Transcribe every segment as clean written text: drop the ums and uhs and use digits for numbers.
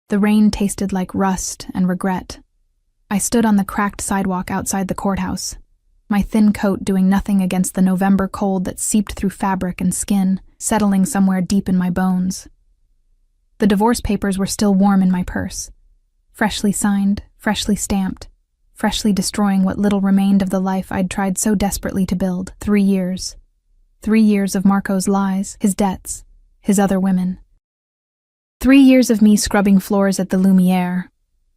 The rain tasted like rust and regret. I stood on the cracked sidewalk outside the courthouse, my thin coat doing nothing against the November cold that seeped through fabric and skin, settling somewhere deep in my bones. The divorce papers were still warm in my purse, freshly signed, freshly stamped, freshly destroying what little remained of the life I'd tried so desperately to build. 3 years. 3 years of Marco's lies, his debts, his other women. 3 years of me scrubbing floors at the Lumiere,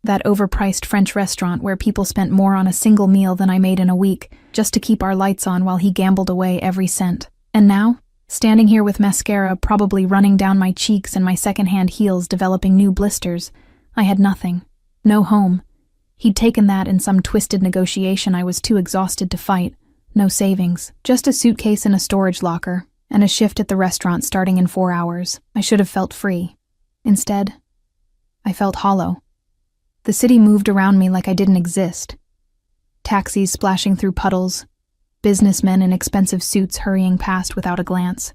that overpriced French restaurant where people spent more on a single meal than I made in a week, just to keep our lights on while he gambled away every cent. And now, standing here with mascara probably running down my cheeks and my second-hand heels developing new blisters, I had nothing. No home. He'd taken that in some twisted negotiation I was too exhausted to fight. No savings. Just a suitcase in a storage locker, and a shift at the restaurant starting in 4 hours. I should have felt free. Instead, I felt hollow. The city moved around me like I didn't exist. Taxis splashing through puddles, businessmen in expensive suits hurrying past without a glance.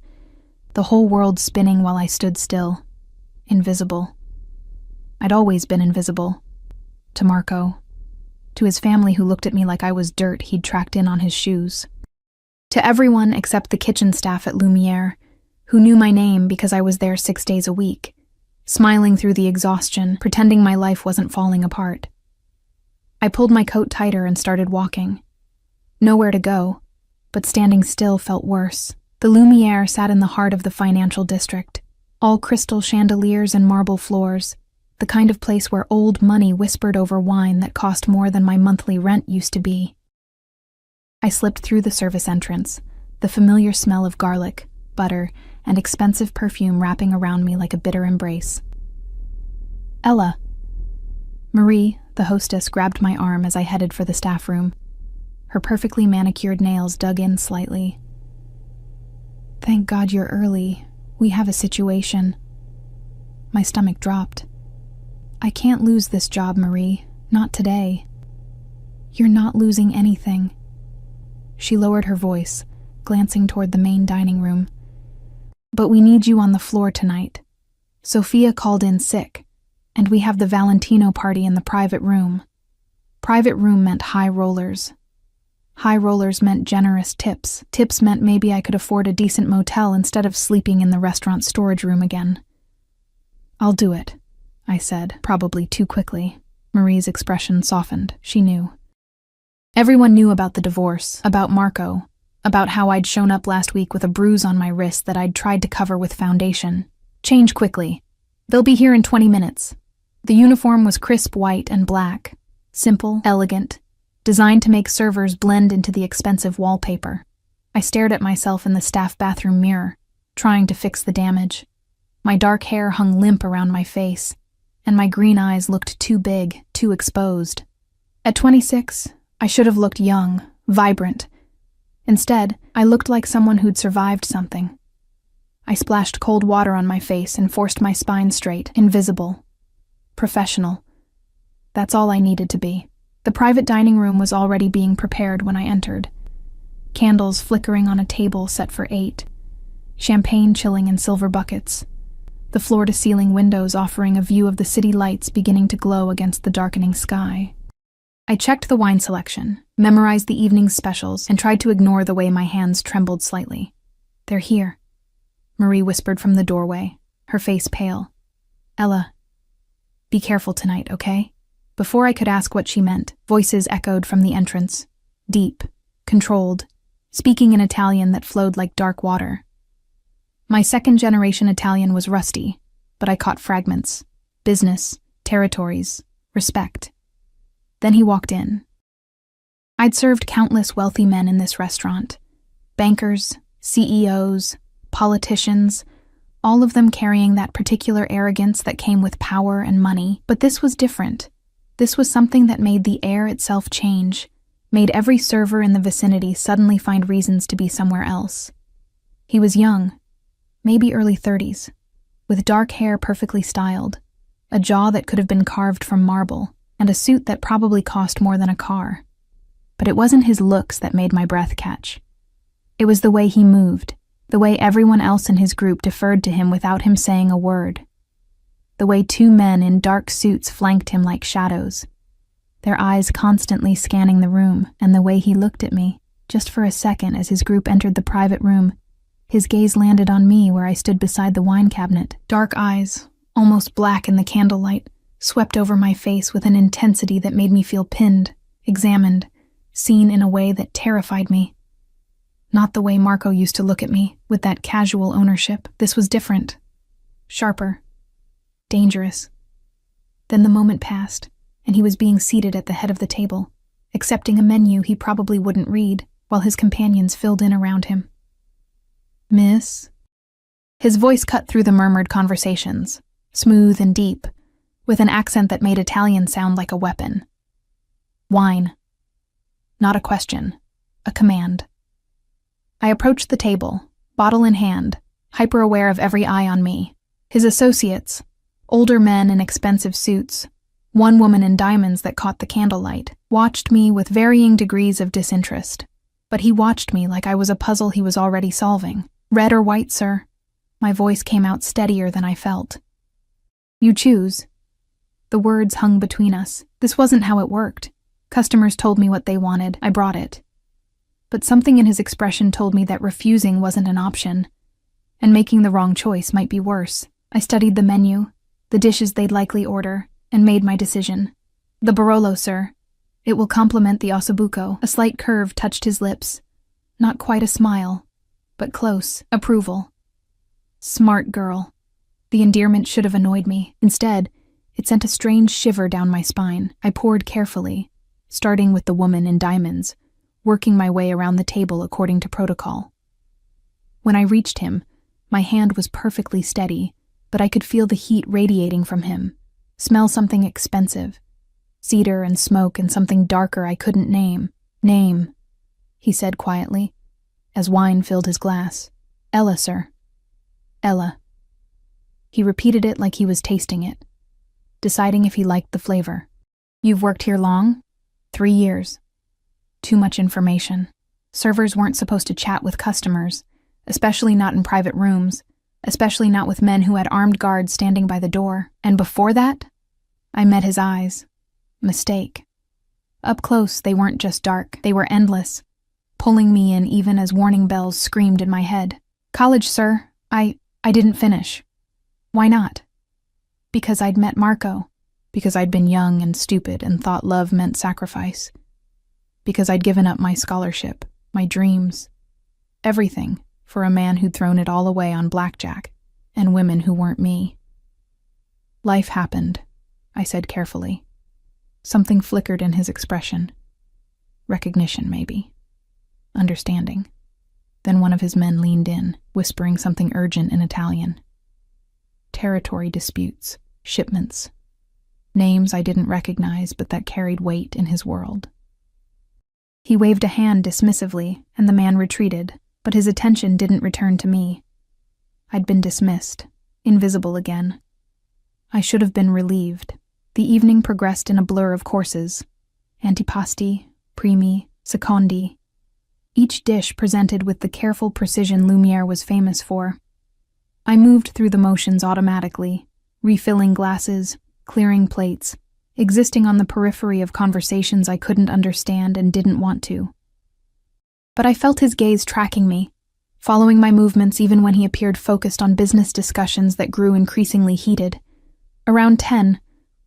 The whole world spinning while I stood still. Invisible. I'd always been invisible. To Marco. To his family who looked at me like I was dirt he'd tracked in on his shoes. To everyone except the kitchen staff at Lumiere, who knew my name because I was there 6 days a week, smiling through the exhaustion, pretending my life wasn't falling apart. I pulled my coat tighter and started walking. Nowhere to go, but standing still felt worse. The Lumiere sat in the heart of the financial district, all crystal chandeliers and marble floors, the kind of place where old money whispered over wine that cost more than my monthly rent used to be. I slipped through the service entrance, the familiar smell of garlic, butter, and expensive perfume wrapping around me like a bitter embrace. Ella. Marie, the hostess, grabbed my arm as I headed for the staff room. Her perfectly manicured nails dug in slightly. Thank God you're early. We have a situation. My stomach dropped. I can't lose this job, Marie. Not today. You're not losing anything. She lowered her voice, glancing toward the main dining room. But we need you on the floor tonight. Sophia called in sick, and we have the Valentino party in the private room. Private room meant high rollers. High rollers meant generous tips. Tips meant maybe I could afford a decent motel instead of sleeping in the restaurant storage room again. I'll do it, I said, probably too quickly. Marie's expression softened. She knew. Everyone knew about the divorce, about Marco, about how I'd shown up last week with a bruise on my wrist that I'd tried to cover with foundation. Change quickly. They'll be here in 20 minutes. The uniform was crisp white and black, simple, elegant, designed to make servers blend into the expensive wallpaper. I stared at myself in the staff bathroom mirror, trying to fix the damage. My dark hair hung limp around my face, and my green eyes looked too big, too exposed. At 26, I should have looked young, vibrant. Instead, I looked like someone who'd survived something. I splashed cold water on my face and forced my spine straight, invisible. Professional. That's all I needed to be. The private dining room was already being prepared when I entered. Candles flickering on a table set for 8. Champagne chilling in silver buckets. The floor-to-ceiling windows offering a view of the city lights beginning to glow against the darkening sky. I checked the wine selection, memorized the evening's specials, and tried to ignore the way my hands trembled slightly. They're here, Marie whispered from the doorway, her face pale. Ella, be careful tonight, okay? Before I could ask what she meant, voices echoed from the entrance, deep, controlled, speaking in Italian that flowed like dark water. My second-generation Italian was rusty, but I caught fragments. Business, territories, respect. Then he walked in. I'd served countless wealthy men in this restaurant. Bankers, CEOs, politicians, all of them carrying that particular arrogance that came with power and money. But this was different. This was something that made the air itself change, made every server in the vicinity suddenly find reasons to be somewhere else. He was young, maybe early 30s, with dark hair perfectly styled, a jaw that could have been carved from marble, and a suit that probably cost more than a car. But it wasn't his looks that made my breath catch. It was the way he moved, the way everyone else in his group deferred to him without him saying a word. the way two men in dark suits flanked him like shadows, their eyes constantly scanning the room, and the way he looked at me, just for a second as his group entered the private room. His gaze landed on me where I stood beside the wine cabinet. Dark eyes, almost black in the candlelight, swept over my face with an intensity that made me feel pinned, examined, seen in a way that terrified me. Not the way Marco used to look at me, with that casual ownership. This was different. Sharper. Dangerous. Then the moment passed, and he was being seated at the head of the table, accepting a menu he probably wouldn't read, while his companions filled in around him. "Miss?" His voice cut through the murmured conversations, smooth and deep, with an accent that made Italian sound like a weapon. Wine. Not a question, a command. I approached the table, bottle in hand, hyper-aware of every eye on me. His associates, older men in expensive suits, one woman in diamonds that caught the candlelight, watched me with varying degrees of disinterest. But he watched me like I was a puzzle he was already solving. "Red or white, sir?" My voice came out steadier than I felt. "You choose." The words hung between us. This wasn't how it worked. Customers told me what they wanted. I brought it. But something in his expression told me that refusing wasn't an option, and making the wrong choice might be worse. I studied the menu, the dishes they'd likely order, and made my decision. "The Barolo, sir. It will complement the ossobuco." A slight curve touched his lips. Not quite a smile, but close. Approval. Smart girl. The endearment should have annoyed me. Instead, it sent a strange shiver down my spine. I poured carefully, starting with the woman in diamonds, working my way around the table according to protocol. When I reached him, my hand was perfectly steady, but I could feel the heat radiating from him, smell something expensive. Cedar and smoke and something darker I couldn't name. "Name," he said quietly, as wine filled his glass. "Ella, sir." "Ella." He repeated it like he was tasting it, deciding if he liked the flavor. "You've worked here long?" 3 years. Too much information. Servers weren't supposed to chat with customers, especially not in private rooms, especially not with men who had armed guards standing by the door. And before that, I met his eyes. Mistake. Up close, they weren't just dark, they were endless, pulling me in even as warning bells screamed in my head. "College, sir. I didn't finish." "Why not?" "Because I'd met Marco. Because I'd been young and stupid and thought love meant sacrifice. Because I'd given up my scholarship, my dreams, everything, for a man who'd thrown it all away on blackjack, and women who weren't me." "Life happened," I said carefully. Something flickered in his expression. Recognition, maybe. Understanding. Then one of his men leaned in, whispering something urgent in Italian. Territory disputes, shipments, names I didn't recognize but that carried weight in his world. He waved a hand dismissively, and the man retreated, but his attention didn't return to me. I'd been dismissed, invisible again. I should have been relieved. The evening progressed in a blur of courses. Antipasti, primi, secondi. Each dish presented with the careful precision Lumiere was famous for. I moved through the motions automatically, refilling glasses, clearing plates, existing on the periphery of conversations I couldn't understand and didn't want to. But I felt his gaze tracking me, following my movements even when he appeared focused on business discussions that grew increasingly heated. Around 10,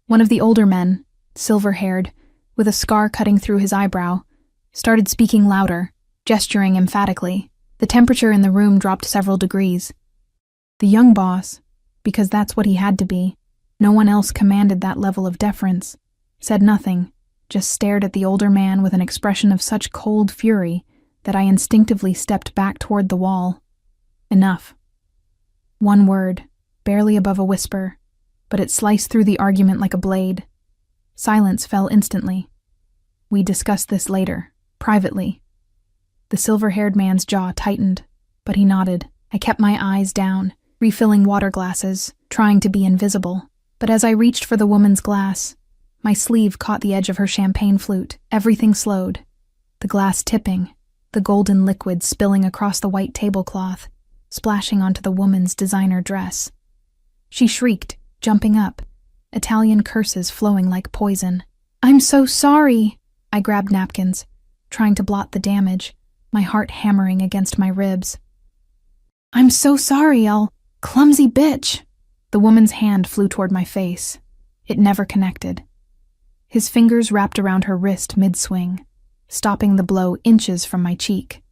one of the older men, silver-haired, with a scar cutting through his eyebrow, started speaking louder, gesturing emphatically. The temperature in the room dropped several degrees. The young boss, because that's what he had to be, no one else commanded that level of deference, said nothing, just stared at the older man with an expression of such cold fury that I instinctively stepped back toward the wall. Enough. One word, barely above a whisper, but it sliced through the argument like a blade. Silence fell instantly. "We discussed this later, privately." The silver-haired man's jaw tightened, but he nodded. I kept my eyes down, refilling water glasses, trying to be invisible. But as I reached for the woman's glass, my sleeve caught the edge of her champagne flute. Everything slowed. The glass tipping, the golden liquid spilling across the white tablecloth, splashing onto the woman's designer dress. She shrieked, jumping up, Italian curses flowing like poison. "I'm so sorry!" I grabbed napkins, trying to blot the damage, my heart hammering against my ribs. "I'm so sorry, I'll clumsy bitch!" The woman's hand flew toward my face. It never connected. His fingers wrapped around her wrist mid-swing, stopping the blow inches from my cheek.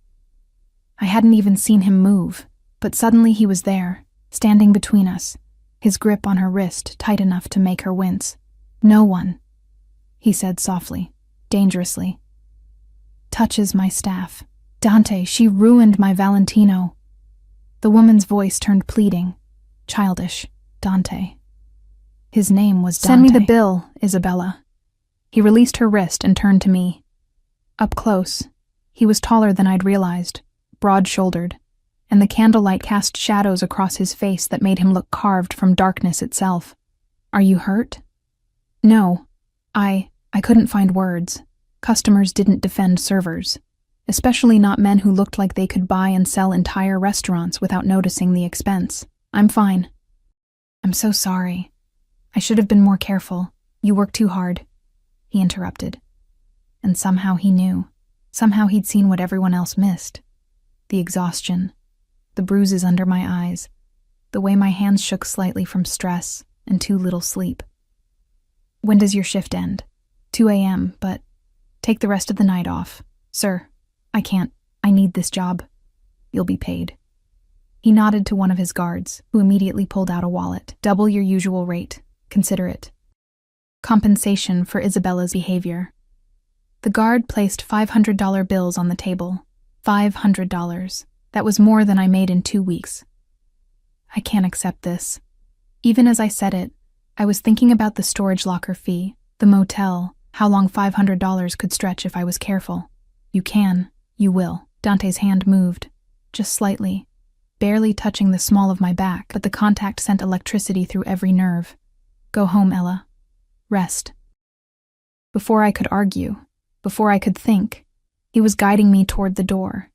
I hadn't even seen him move, but suddenly he was there, standing between us, his grip on her wrist tight enough to make her wince. "No one," he said softly, dangerously, "touches my staff. Dante, she ruined my Valentino." The woman's voice turned pleading, childish. Dante. His name was Dante. "Send me the bill, Isabella." He released her wrist and turned to me. Up close, he was taller than I'd realized, broad-shouldered, and the candlelight cast shadows across his face that made him look carved from darkness itself. "Are you hurt?" "No. I couldn't find words. Customers didn't defend servers, especially not men who looked like they could buy and sell entire restaurants without noticing the expense. I'm fine." "I'm so sorry. I should have been more careful. You work too hard," he interrupted. And somehow he knew. Somehow he'd seen what everyone else missed. The exhaustion, the bruises under my eyes, the way my hands shook slightly from stress and too little sleep. "When does your shift end?" 2 a.m., but take the rest of the night off. "Sir, I can't. I need this job. You'll be paid." He nodded to one of his guards, who immediately pulled out a wallet. "Double your usual rate. Consider it." Compensation for Isabella's behavior. The guard placed $500 bills on the table. $500. That was more than I made in 2 weeks. I can't accept this. Even as I said it, I was thinking about the storage locker fee, the motel, how long $500 could stretch if I was careful. "You can. You will." Dante's hand moved, just slightly, barely touching the small of my back, but the contact sent electricity through every nerve. "Go home, Ella. Rest." Before I could argue, before I could think, he was guiding me toward the door.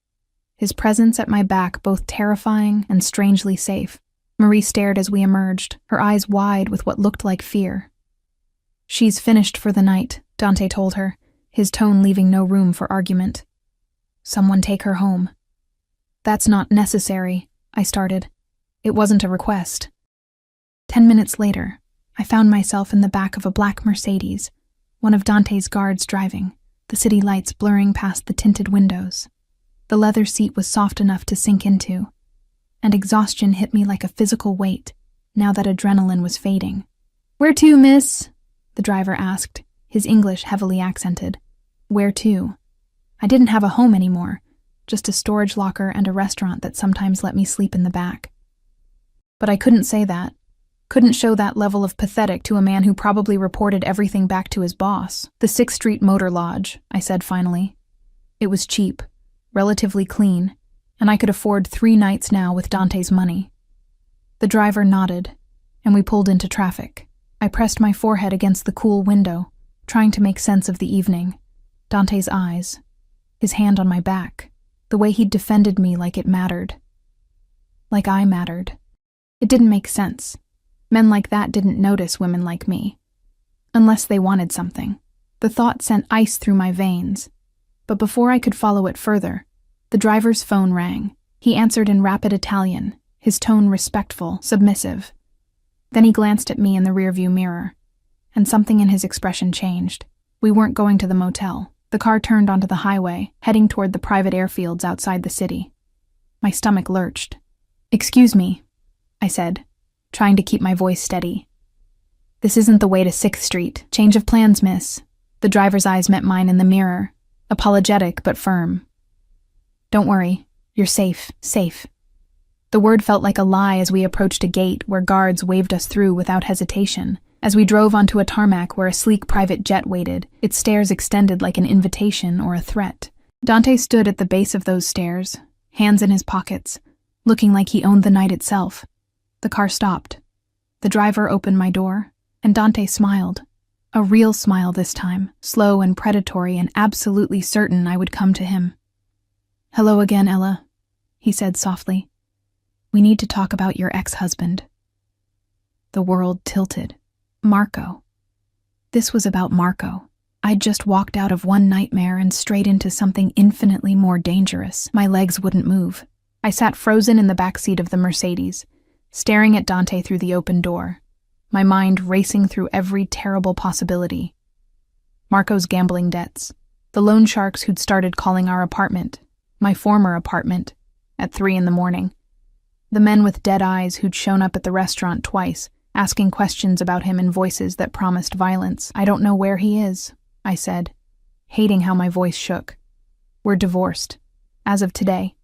His presence at my back both terrifying and strangely safe. Marie stared as we emerged, her eyes wide with what looked like fear. "She's finished for the night," Dante told her, his tone leaving no room for argument. "Someone take her home." "That's not necessary," I started. It wasn't a request. 10 minutes later, I found myself in the back of a black Mercedes, one of Dante's guards driving, the city lights blurring past the tinted windows. The leather seat was soft enough to sink into, and exhaustion hit me like a physical weight, now that adrenaline was fading. "Where to, miss?" the driver asked, his English heavily accented. Where to? I didn't have a home anymore, just a storage locker and a restaurant that sometimes let me sleep in the back. But I couldn't say that. Couldn't show that level of pathetic to a man who probably reported everything back to his boss. "The 6th Street Motor Lodge," I said finally. It was cheap, relatively clean, and I could afford 3 nights now with Dante's money. The driver nodded, and we pulled into traffic. I pressed my forehead against the cool window, trying to make sense of the evening. Dante's eyes, his hand on my back, the way he'd defended me like it mattered. Like I mattered. It didn't make sense. Men like that didn't notice women like me. Unless they wanted something. The thought sent ice through my veins. But before I could follow it further, the driver's phone rang. He answered in rapid Italian, his tone respectful, submissive. Then he glanced at me in the rearview mirror, and something in his expression changed. We weren't going to the motel. The car turned onto the highway, heading toward the private airfields outside the city. My stomach lurched. "Excuse me," I said, trying to keep my voice steady. "This isn't the way to 6th Street. Change of plans, miss." The driver's eyes met mine in the mirror, apologetic but firm. "Don't worry. You're safe, safe." The word felt like a lie as we approached a gate where guards waved us through without hesitation. As we drove onto a tarmac where a sleek private jet waited, its stairs extended like an invitation or a threat. Dante stood at the base of those stairs, hands in his pockets, looking like he owned the night itself. The car stopped. The driver opened my door, and Dante smiled. A real smile this time, slow and predatory and absolutely certain I would come to him. "Hello again, Ella," he said softly. "We need to talk about your ex-husband." The world tilted. Marco. This was about Marco. I'd just walked out of one nightmare and straight into something infinitely more dangerous. My legs wouldn't move. I sat frozen in the back seat of the Mercedes, staring at Dante through the open door, my mind racing through every terrible possibility. Marco's gambling debts, the loan sharks who'd started calling our apartment, my former apartment, at 3 a.m, the men with dead eyes who'd shown up at the restaurant twice, asking questions about him in voices that promised violence. I don't know where he is, I said, hating how my voice shook. We're divorced, as of today.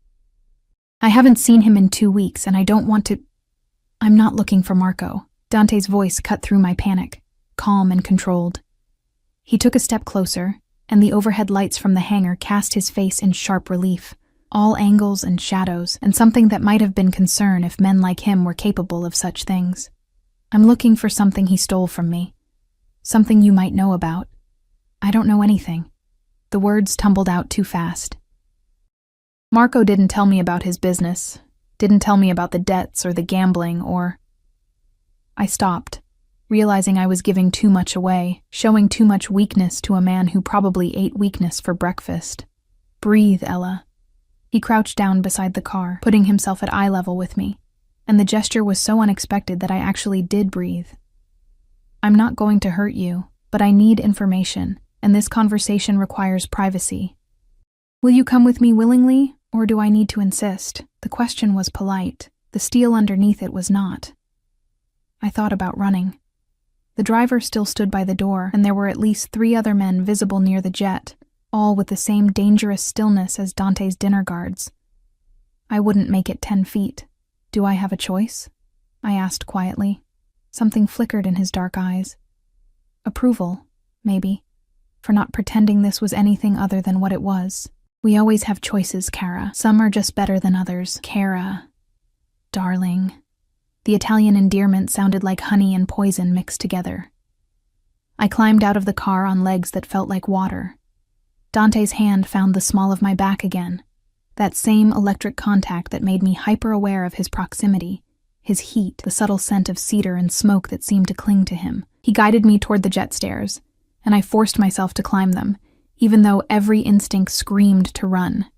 I haven't seen him in 2 weeks, and I don't want to. I'm not looking for Marco. Dante's voice cut through my panic, calm and controlled. He took a step closer, and the overhead lights from the hangar cast his face in sharp relief, all angles and shadows, and something that might have been concern if men like him were capable of such things. I'm looking for something he stole from me. Something you might know about. I don't know anything. The words tumbled out too fast. Marco didn't tell me about his business, didn't tell me about the debts or the gambling or... I stopped, realizing I was giving too much away, showing too much weakness to a man who probably ate weakness for breakfast. Breathe, Ella. He crouched down beside the car, putting himself at eye level with me, and the gesture was so unexpected that I actually did breathe. I'm not going to hurt you, but I need information, and this conversation requires privacy. Will you come with me willingly, or do I need to insist? The question was polite. The steel underneath it was not. I thought about running. The driver still stood by the door, and there were at least 3 other men visible near the jet, all with the same dangerous stillness as Dante's dinner guards. I wouldn't make it 10 feet. Do I have a choice? I asked quietly. Something flickered in his dark eyes. Approval, maybe, for not pretending this was anything other than what it was. We always have choices, Cara. Some are just better than others. Cara. Darling. The Italian endearment sounded like honey and poison mixed together. I climbed out of the car on legs that felt like water. Dante's hand found the small of my back again, that same electric contact that made me hyper-aware of his proximity, his heat, the subtle scent of cedar and smoke that seemed to cling to him. He guided me toward the jet stairs, and I forced myself to climb them, even though every instinct screamed to run.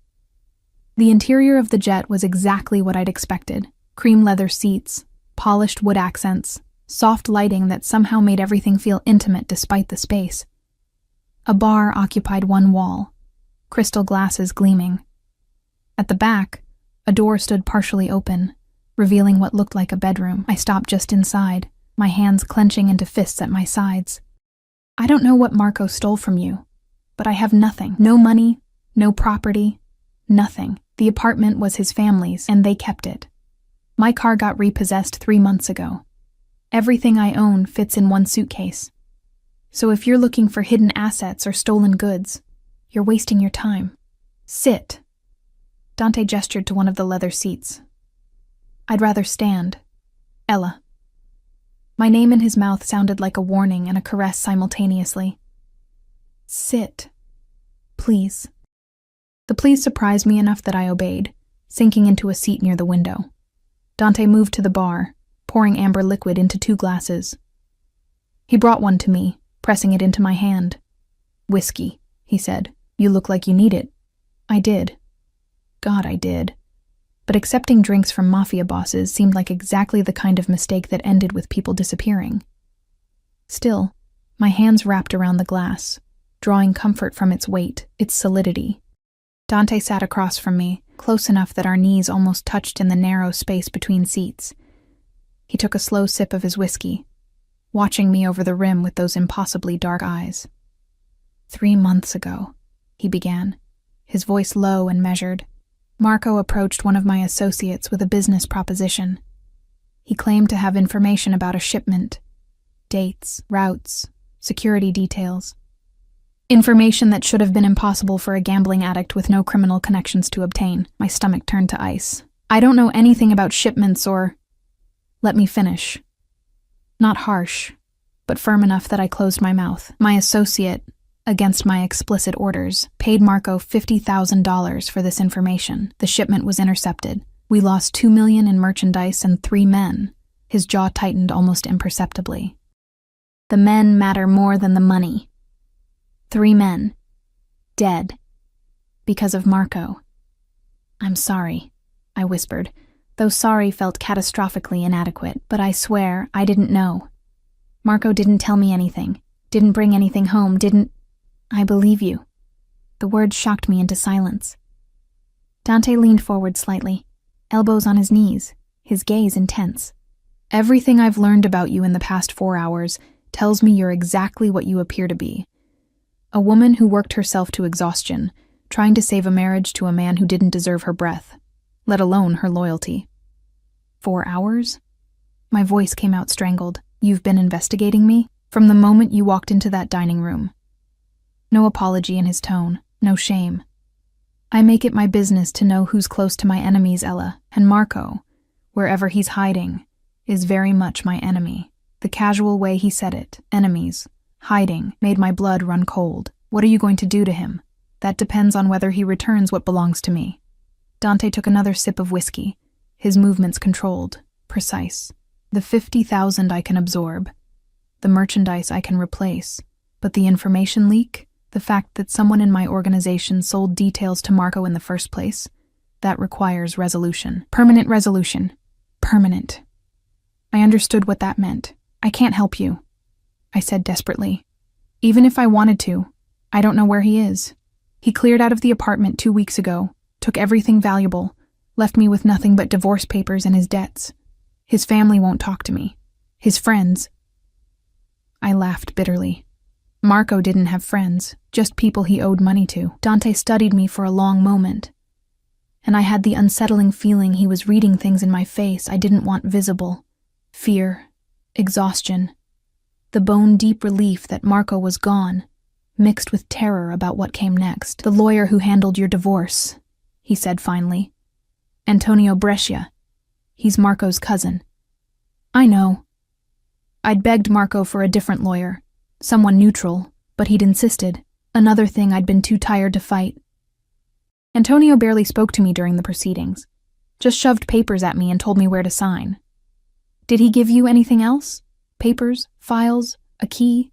The interior of the jet was exactly what I'd expected. Cream leather seats, polished wood accents, soft lighting that somehow made everything feel intimate despite the space. A bar occupied one wall, crystal glasses gleaming. At the back, a door stood partially open, revealing what looked like a bedroom. I stopped just inside, my hands clenching into fists at my sides. I don't know what Marco stole from you, but I have nothing. No money, no property, nothing. The apartment was his family's, and they kept it. My car got repossessed 3 months ago. Everything I own fits in one suitcase. So if you're looking for hidden assets or stolen goods, you're wasting your time. Sit. Dante gestured to one of the leather seats. I'd rather stand. Ella. My name in his mouth sounded like a warning and a caress simultaneously. Sit. Please. The please surprised me enough that I obeyed, sinking into a seat near the window. Dante moved to the bar, pouring amber liquid into 2 glasses. He brought one to me, pressing it into my hand. Whiskey, he said. You look like you need it. I did. God, I did. But accepting drinks from mafia bosses seemed like exactly the kind of mistake that ended with people disappearing. Still, my hands wrapped around the glass, drawing comfort from its weight, its solidity. Dante sat across from me, close enough that our knees almost touched in the narrow space between seats. He took a slow sip of his whiskey, watching me over the rim with those impossibly dark eyes. 3 months ago, he began, his voice low and measured. Marco approached one of my associates with a business proposition. He claimed to have information about a shipment, dates, routes, security details. Information that should have been impossible for a gambling addict with no criminal connections to obtain. My stomach turned to ice. I don't know anything about shipments or... Let me finish. Not harsh, but firm enough that I closed my mouth. My associate, against my explicit orders, paid Marco $50,000 for this information. The shipment was intercepted. We lost $2 million in merchandise and 3 men. His jaw tightened almost imperceptibly. The men matter more than the money. 3 men. Dead. Because of Marco. I'm sorry, I whispered, though sorry felt catastrophically inadequate, but I swear I didn't know. Marco didn't tell me anything, didn't bring anything home, didn't... I believe you. The words shocked me into silence. Dante leaned forward slightly, elbows on his knees, his gaze intense. Everything I've learned about you in the past 4 hours tells me you're exactly what you appear to be. A woman who worked herself to exhaustion, trying to save a marriage to a man who didn't deserve her breath, let alone her loyalty. 4 hours? My voice came out strangled. You've been investigating me? From the moment you walked into that dining room. No apology in his tone, no shame. I make it my business to know who's close to my enemies, Ella, and Marco, wherever he's hiding, is very much my enemy. The casual way he said it, enemies, hiding, made my blood run cold. What are you going to do to him? That depends on whether he returns what belongs to me. Dante took another sip of whiskey, his movements controlled, precise. The 50,000 I can absorb, the merchandise I can replace, but the information leak, the fact that someone in my organization sold details to Marco in the first place, that requires resolution. Permanent resolution. Permanent. I understood what that meant. I can't help you, I said desperately. Even if I wanted to, I don't know where he is. He cleared out of the apartment 2 weeks ago, took everything valuable, left me with nothing but divorce papers and his debts. His family won't talk to me. His friends. I laughed bitterly. Marco didn't have friends, just people he owed money to. Dante studied me for a long moment, and I had the unsettling feeling he was reading things in my face I didn't want visible. Fear, exhaustion, the bone-deep relief that Marco was gone, mixed with terror about what came next. The lawyer who handled your divorce, he said finally. Antonio Brescia. He's Marco's cousin. I know. I'd begged Marco for a different lawyer, someone neutral, but he'd insisted. Another thing I'd been too tired to fight. Antonio barely spoke to me during the proceedings, just shoved papers at me and told me where to sign. Did he give you anything else? Papers, files, a key?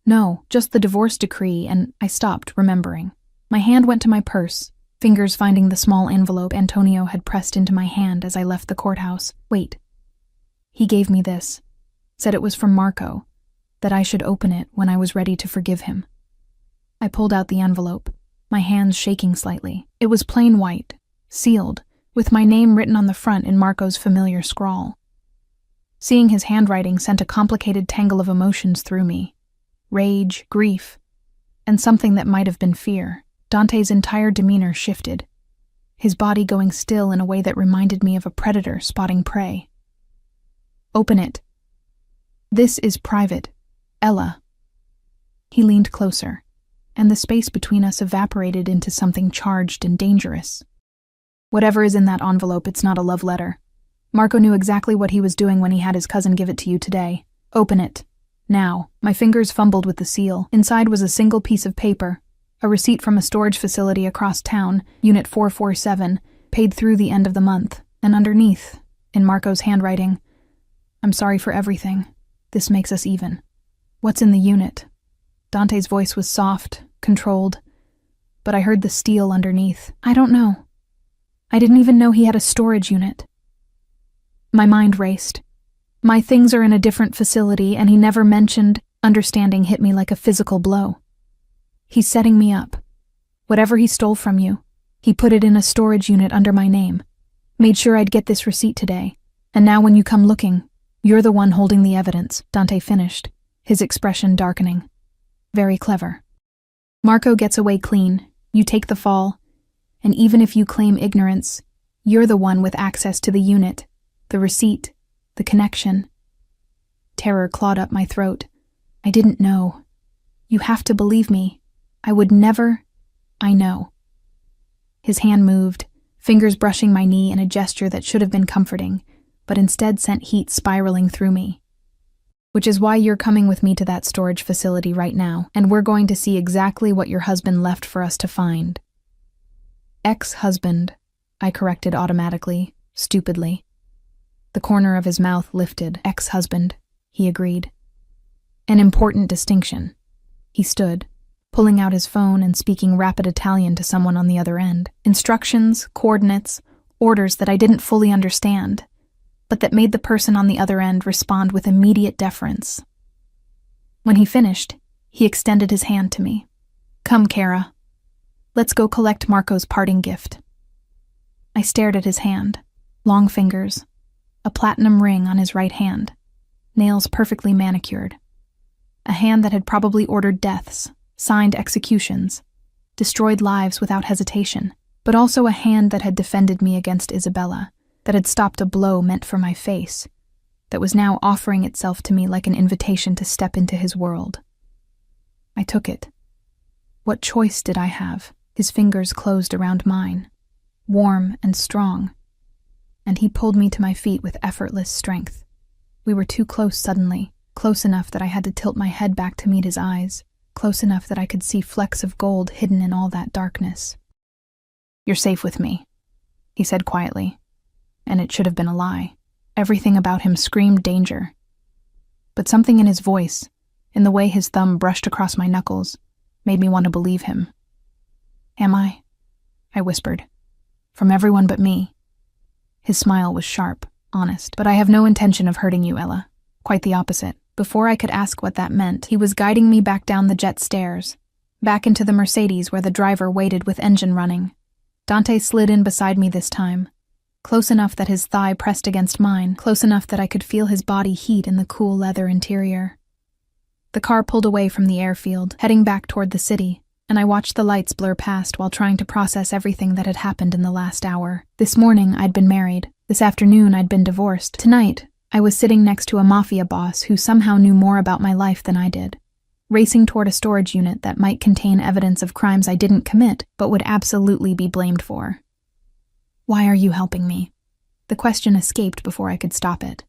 No, just the divorce decree, and I stopped, remembering. My hand went to my purse, fingers finding the small envelope Antonio had pressed into my hand as I left the courthouse. Wait. He gave me this, said it was from Marco, that I should open it when I was ready to forgive him. I pulled out the envelope, my hands shaking slightly. It was plain white, sealed, with my name written on the front in Marco's familiar scrawl. Seeing his handwriting sent a complicated tangle of emotions through me. Rage, grief, and something that might have been fear. Dante's entire demeanor shifted, his body going still in a way that reminded me of a predator spotting prey. Open it. This is private. Ella. He leaned closer, and the space between us evaporated into something charged and dangerous. Whatever is in that envelope, it's not a love letter. Marco knew exactly what he was doing when he had his cousin give it to you today. Open it. Now. My fingers fumbled with the seal. Inside was a single piece of paper, a receipt from a storage facility across town, Unit 447, paid through the end of the month, and underneath, in Marco's handwriting, I'm sorry for everything. This makes us even. What's in the unit? Dante's voice was soft, controlled, but I heard the steel underneath. I don't know. I didn't even know he had a storage unit. My mind raced. My things are in a different facility, and he never mentioned. Understanding hit me like a physical blow. He's setting me up. Whatever he stole from you, he put it in a storage unit under my name. Made sure I'd get this receipt today. And now when you come looking, you're the one holding the evidence, Dante finished, his expression darkening. Very clever. Marco gets away clean, you take the fall, and even if you claim ignorance, you're the one with access to the unit, the receipt, the connection. Terror clawed up my throat. I didn't know. You have to believe me. I would never. I know. His hand moved, fingers brushing my knee in a gesture that should have been comforting, but instead sent heat spiraling through me. Which is why you're coming with me to that storage facility right now, and we're going to see exactly what your husband left for us to find. Ex-husband, I corrected automatically, stupidly. The corner of his mouth lifted. Ex-husband, he agreed. An important distinction. He stood, pulling out his phone and speaking rapid Italian to someone on the other end. Instructions, coordinates, orders that I didn't fully understand, but that made the person on the other end respond with immediate deference. When he finished, he extended his hand to me. Come, Kara. Let's go collect Marco's parting gift. I stared at his hand. Long fingers, a platinum ring on his right hand, nails perfectly manicured. A hand that had probably ordered deaths, signed executions, destroyed lives without hesitation, but also a hand that had defended me against Isabella, that had stopped a blow meant for my face, that was now offering itself to me like an invitation to step into his world. I took it. What choice did I have? His fingers closed around mine, warm and strong, and he pulled me to my feet with effortless strength. We were too close suddenly, close enough that I had to tilt my head back to meet his eyes, close enough that I could see flecks of gold hidden in all that darkness. You're safe with me, he said quietly, and it should have been a lie. Everything about him screamed danger. But something in his voice, in the way his thumb brushed across my knuckles, made me want to believe him. Am I? I whispered. From everyone but me. His smile was sharp, honest. But I have no intention of hurting you, Ella. Quite the opposite. Before I could ask what that meant, he was guiding me back down the jet stairs, back into the Mercedes where the driver waited with engine running. Dante slid in beside me this time, close enough that his thigh pressed against mine, close enough that I could feel his body heat in the cool leather interior. The car pulled away from the airfield, heading back toward the city, and I watched the lights blur past while trying to process everything that had happened in the last hour. This morning, I'd been married. This afternoon, I'd been divorced. Tonight, I was sitting next to a mafia boss who somehow knew more about my life than I did, racing toward a storage unit that might contain evidence of crimes I didn't commit but would absolutely be blamed for. Why are you helping me? The question escaped before I could stop it.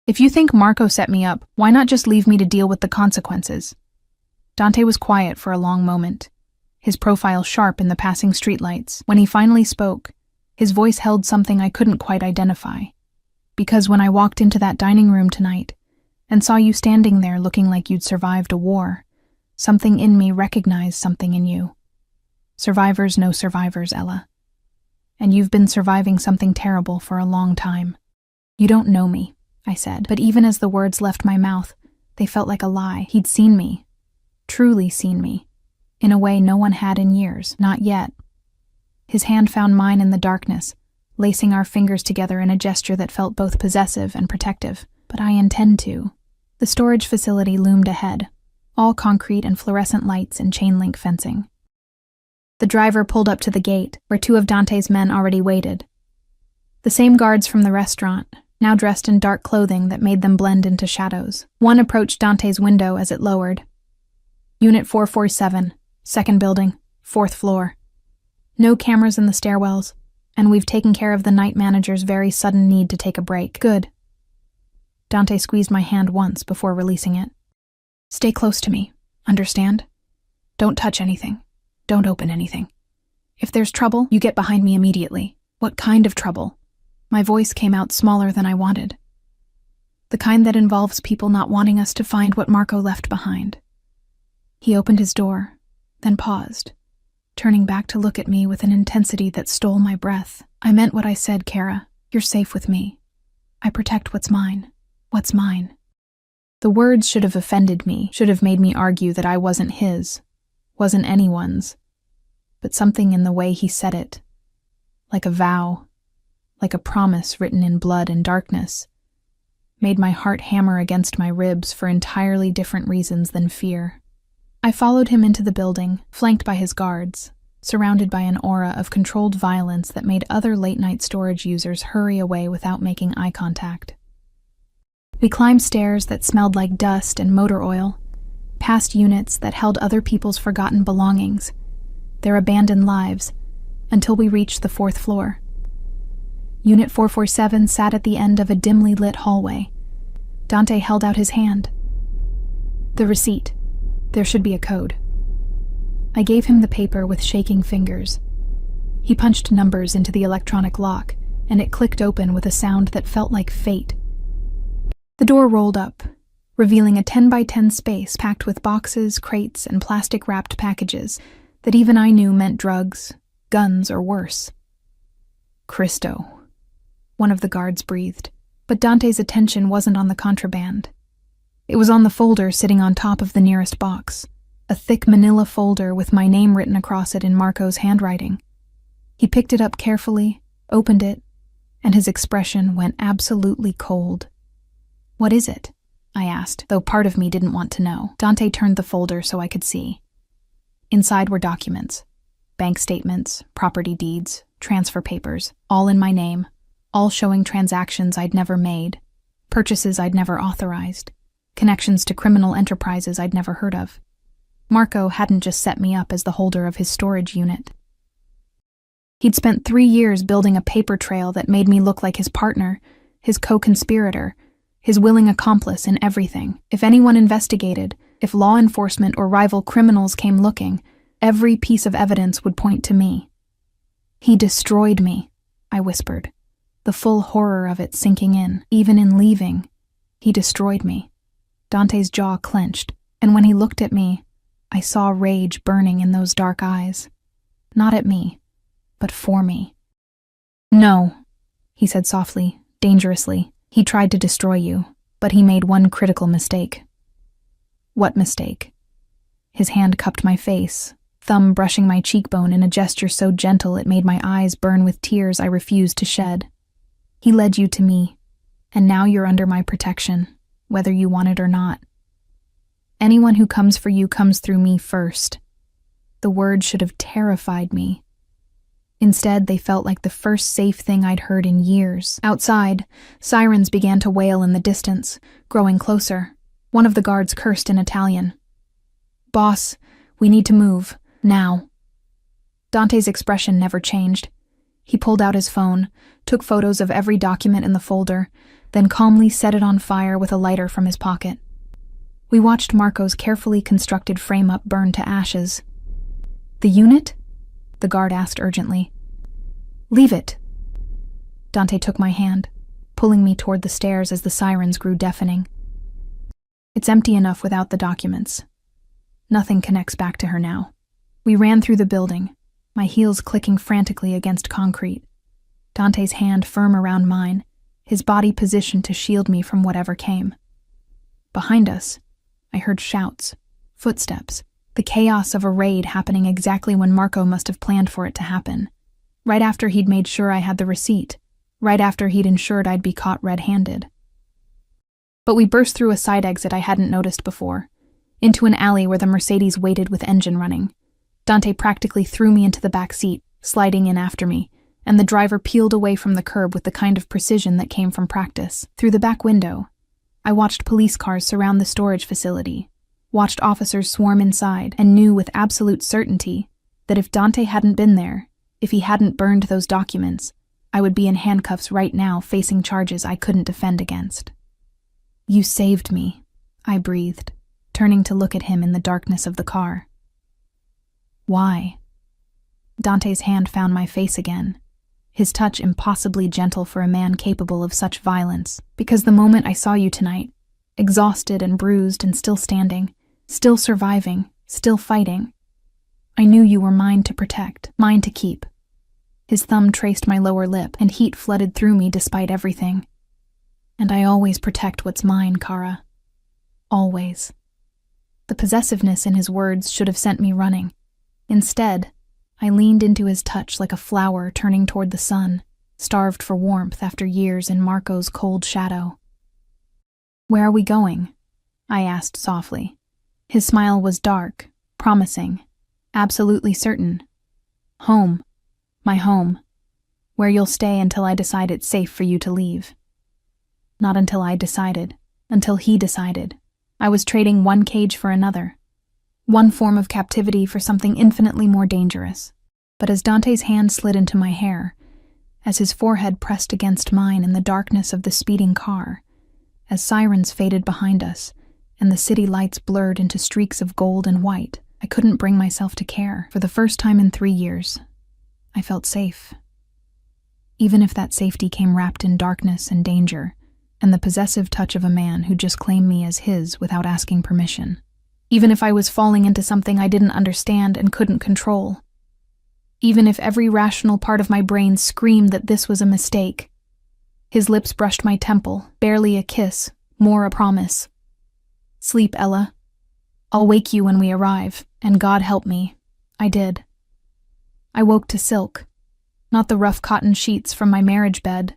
If you think Marco set me up, why not just leave me to deal with the consequences? Dante was quiet for a long moment, his profile sharp in the passing streetlights. When he finally spoke, his voice held something I couldn't quite identify. Because when I walked into that dining room tonight and saw you standing there looking like you'd survived a war, something in me recognized something in you. Survivors know survivors, Ella. And you've been surviving something terrible for a long time. You don't know me, I said, but even as the words left my mouth, they felt like a lie. He'd seen me. Truly seen me, in a way no one had in years, not yet. His hand found mine in the darkness, lacing our fingers together in a gesture that felt both possessive and protective. But I intend to. The storage facility loomed ahead, all concrete and fluorescent lights and chain-link fencing. The driver pulled up to the gate, where two of Dante's men already waited. The same guards from the restaurant, now dressed in dark clothing that made them blend into shadows. One approached Dante's window as it lowered. Unit 447, second building, 4th floor. No cameras in the stairwells, and we've taken care of the night manager's very sudden need to take a break. Good. Dante squeezed my hand once before releasing it. Stay close to me, understand? Don't touch anything. Don't open anything. If there's trouble, you get behind me immediately. What kind of trouble? My voice came out smaller than I wanted. The kind that involves people not wanting us to find what Marco left behind. He opened his door, then paused, turning back to look at me with an intensity that stole my breath. I meant what I said, Kara. You're safe with me. I protect what's mine. What's mine? The words should have offended me, should have made me argue that I wasn't his, wasn't anyone's. But something in the way he said it, like a vow, like a promise written in blood and darkness, made my heart hammer against my ribs for entirely different reasons than fear. I followed him into the building, flanked by his guards, surrounded by an aura of controlled violence that made other late-night storage users hurry away without making eye contact. We climbed stairs that smelled like dust and motor oil, past units that held other people's forgotten belongings, their abandoned lives, until we reached the 4th floor. Unit 447 sat at the end of a dimly lit hallway. Dante held out his hand. The receipt. There should be a code. I gave him the paper with shaking fingers. He punched numbers into the electronic lock, and it clicked open with a sound that felt like fate. The door rolled up, revealing a 10-by-10 space packed with boxes, crates, and plastic-wrapped packages that even I knew meant drugs, guns, or worse. "Cristo," one of the guards breathed, but Dante's attention wasn't on the contraband. It was on the folder sitting on top of the nearest box, a thick manila folder with my name written across it in Marco's handwriting. He picked it up carefully, opened it, and his expression went absolutely cold. "What is it?" I asked, though part of me didn't want to know. Dante turned the folder so I could see. Inside were documents, bank statements, property deeds, transfer papers, all in my name, all showing transactions I'd never made, purchases I'd never authorized, connections to criminal enterprises I'd never heard of. Marco hadn't just set me up as the holder of his storage unit. He'd spent 3 years building a paper trail that made me look like his partner, his co-conspirator, his willing accomplice in everything. If anyone investigated, if law enforcement or rival criminals came looking, every piece of evidence would point to me. "He destroyed me," I whispered, the full horror of it sinking in. Even in leaving, he destroyed me. Dante's jaw clenched, and when he looked at me, I saw rage burning in those dark eyes. Not at me, but for me. "No," he said softly, dangerously. "He tried to destroy you, but he made one critical mistake." "What mistake?" His hand cupped my face, thumb brushing my cheekbone in a gesture so gentle it made my eyes burn with tears I refused to shed. "He led you to me, and now you're under my protection, whether you want it or not. Anyone who comes for you comes through me first." The words should have terrified me. Instead, they felt like the first safe thing I'd heard in years. Outside, sirens began to wail in the distance, growing closer. One of the guards cursed in Italian. "Boss, we need to move, now." Dante's expression never changed. He pulled out his phone, took photos of every document in the folder, then calmly set it on fire with a lighter from his pocket. We watched Marco's carefully constructed frame-up burn to ashes. "The unit?" the guard asked urgently. "Leave it." Dante took my hand, pulling me toward the stairs as the sirens grew deafening. "It's empty enough without the documents. Nothing connects back to her now." We ran through the building, my heels clicking frantically against concrete. Dante's hand firm around mine, his body positioned to shield me from whatever came. Behind us, I heard shouts, footsteps, the chaos of a raid happening exactly when Marco must have planned for it to happen. Right after he'd made sure I had the receipt, right after he'd ensured I'd be caught red-handed. But we burst through a side exit I hadn't noticed before, into an alley where the Mercedes waited with engine running. Dante practically threw me into the back seat, sliding in after me, and the driver peeled away from the curb with the kind of precision that came from practice. Through the back window, I watched police cars surround the storage facility, watched officers swarm inside, and knew with absolute certainty that if Dante hadn't been there, if he hadn't burned those documents, I would be in handcuffs right now facing charges I couldn't defend against. "You saved me," I breathed, turning to look at him in the darkness of the car. "Why?" Dante's hand found my face again, his touch impossibly gentle for a man capable of such violence. "Because the moment I saw you tonight, exhausted and bruised and still standing, still surviving, still fighting, I knew you were mine to protect, mine to keep." His thumb traced my lower lip, and heat flooded through me despite everything. "And I always protect what's mine, Kara. Always." The possessiveness in his words should have sent me running. Instead, I leaned into his touch like a flower turning toward the sun, starved for warmth after years in Marco's cold shadow. "Where are we going?" I asked softly. His smile was dark, promising, absolutely certain. "Home. My home. Where you'll stay until I decide it's safe for you to leave." Not until I decided, until he decided. I was trading one cage for another. One form of captivity for something infinitely more dangerous. But as Dante's hand slid into my hair, as his forehead pressed against mine in the darkness of the speeding car, as sirens faded behind us, and the city lights blurred into streaks of gold and white, I couldn't bring myself to care. For the first time in 3 years, I felt safe. even if that safety came wrapped in darkness and danger, and the possessive touch of a man who just claimed me as his without asking permission. Even if I was falling into something I didn't understand and couldn't control. Even if every rational part of my brain screamed that this was a mistake. His lips brushed my temple, barely a kiss, more a promise. Sleep, Ella. I'll wake you when we arrive, and God help me. I did. I woke to silk. Not the rough cotton sheets from my marriage bed.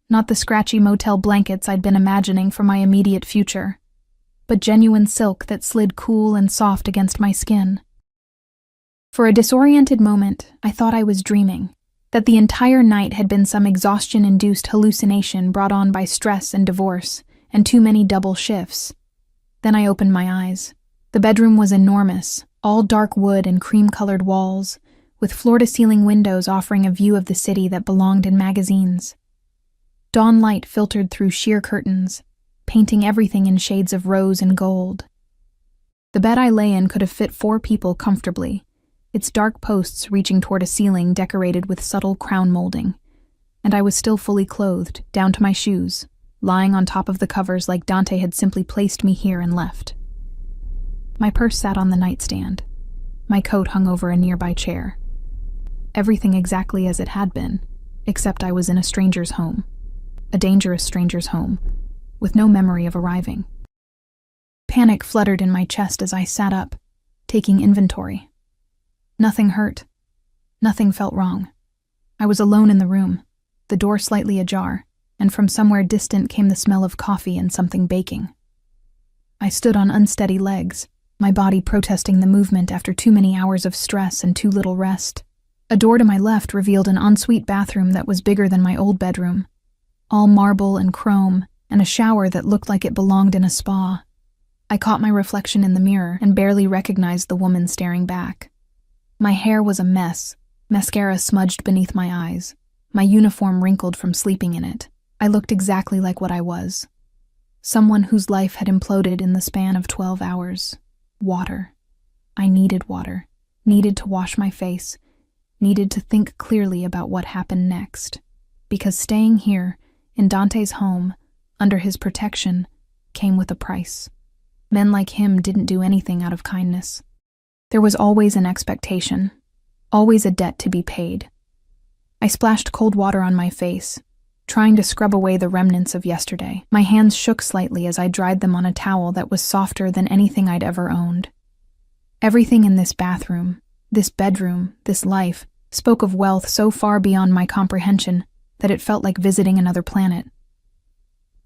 Not the scratchy motel blankets I'd been imagining for my immediate future, but genuine silk that slid cool and soft against my skin. For a disoriented moment, I thought I was dreaming, that the entire night had been some exhaustion-induced hallucination brought on by stress and divorce, and too many double shifts. Then I opened my eyes. The bedroom was enormous, all dark wood and cream-colored walls, with floor-to-ceiling windows offering a view of the city that belonged in magazines. Dawn light filtered through sheer curtains, painting everything in shades of rose and gold. The bed I lay in could have fit 4 people comfortably, its dark posts reaching toward a ceiling decorated with subtle crown molding, and I was still fully clothed, down to my shoes, lying on top of the covers like Dante had simply placed me here and left. My purse sat on the nightstand. My coat hung over a nearby chair. Everything exactly as it had been, except I was in a stranger's home. A dangerous stranger's home, with no memory of arriving. Panic fluttered in my chest as I sat up, taking inventory. Nothing hurt. Nothing felt wrong. I was alone in the room, the door slightly ajar, and from somewhere distant came the smell of coffee and something baking. I stood on unsteady legs, my body protesting the movement after too many hours of stress and too little rest. A door to my left revealed an ensuite bathroom that was bigger than my old bedroom, all marble and chrome, and a shower that looked like it belonged in a spa. I caught my reflection in the mirror and barely recognized the woman staring back. My hair was a mess, mascara smudged beneath my eyes, my uniform wrinkled from sleeping in it. I looked exactly like what I was. Someone whose life had imploded in the span of 12 hours. Water. I needed water, needed to wash my face, needed to think clearly about what happened next. Because staying here, in Dante's home, under his protection, came with a price. Men like him didn't do anything out of kindness. There was always an expectation, always a debt to be paid. I splashed cold water on my face, trying to scrub away the remnants of yesterday. My hands shook slightly as I dried them on a towel that was softer than anything I'd ever owned. Everything in this bathroom, this bedroom, this life, spoke of wealth so far beyond my comprehension that it felt like visiting another planet.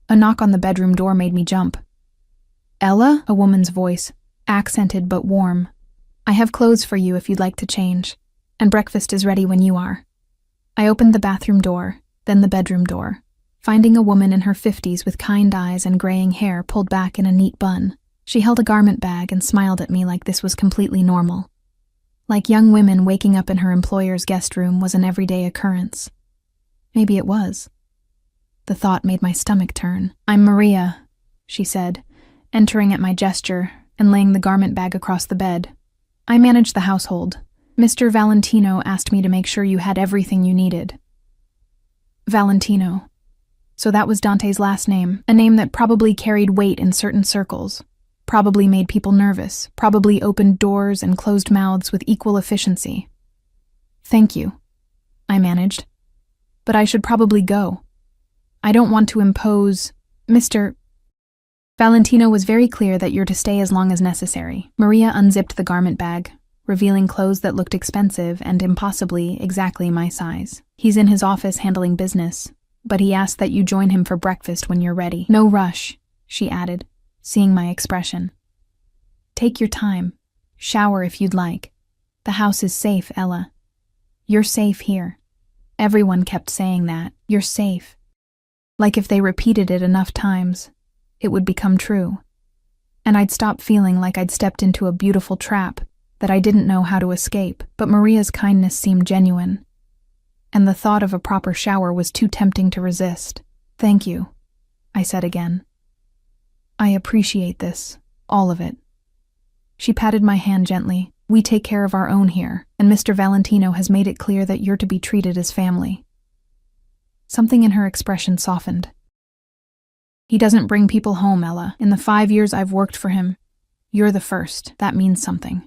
A knock on the bedroom door made me jump. "Ella?" a woman's voice, accented but warm. "I have clothes for you if you'd like to change, and breakfast is ready when you are." I opened the bathroom door, then the bedroom door, finding a woman in her 50s with kind eyes and graying hair pulled back in a neat bun. She held a garment bag and smiled at me like this was completely normal. Like young women waking up in her employer's guest room was an everyday occurrence. Maybe it was. The thought made my stomach turn. "I'm Maria," she said, entering at my gesture and laying the garment bag across the bed. "I manage the household. Mr. Valentino asked me to make sure you had everything you needed." Valentino. So that was Dante's last name, a name that probably carried weight in certain circles, probably made people nervous, probably opened doors and closed mouths with equal efficiency. "Thank you," I managed. "But I should probably go. I don't want to impose, Mr. Valentino was very clear that you're to stay as long as necessary." Maria unzipped the garment bag, revealing clothes that looked expensive and impossibly exactly my size. "He's in his office handling business, but he asked that you join him for breakfast when you're ready. No rush," she added, seeing my expression. "Take your time. Shower if you'd like. The house is safe, Ella. You're safe here." Everyone kept saying that. You're safe. Like if they repeated it enough times, it would become true. And I'd stop feeling like I'd stepped into a beautiful trap that I didn't know how to escape. But Maria's kindness seemed genuine, and the thought of a proper shower was too tempting to resist. "Thank you," I said again. "I appreciate this, all of it." She patted my hand gently. "We take care of our own here, and Mr. Valentino has made it clear that you're to be treated as family." Something in her expression softened. He doesn't bring people home, Ella. In the 5 years I've worked for him, you're the first. That means something.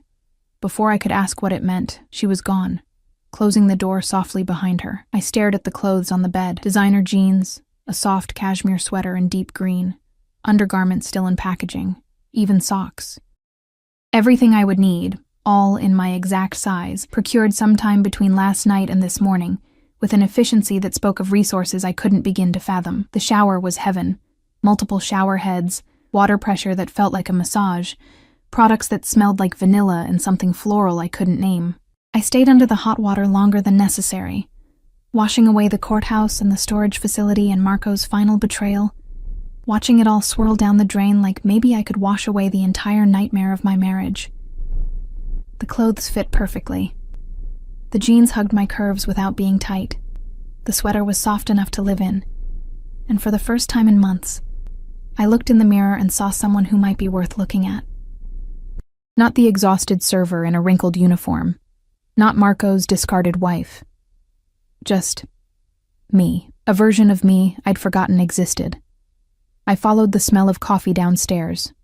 Before I could ask what it meant, she was gone, closing the door softly behind her. I stared at the clothes on the bed. Designer jeans, a soft cashmere sweater in deep green, undergarments still in packaging, even socks. Everything I would need, all in my exact size, procured sometime between last night and this morning, with an efficiency that spoke of resources I couldn't begin to fathom. The shower was heaven. Multiple shower heads, water pressure that felt like a massage, products that smelled like vanilla and something floral I couldn't name. I stayed under the hot water longer than necessary, washing away the courthouse and the storage facility and Marco's final betrayal, watching it all swirl down the drain like maybe I could wash away the entire nightmare of my marriage. The clothes fit perfectly. The jeans hugged my curves without being tight. The sweater was soft enough to live in. And for the first time in months, I looked in the mirror and saw someone who might be worth looking at. Not the exhausted server in a wrinkled uniform. Not Marco's discarded wife. Just me. A version of me I'd forgotten existed. I followed the smell of coffee downstairs,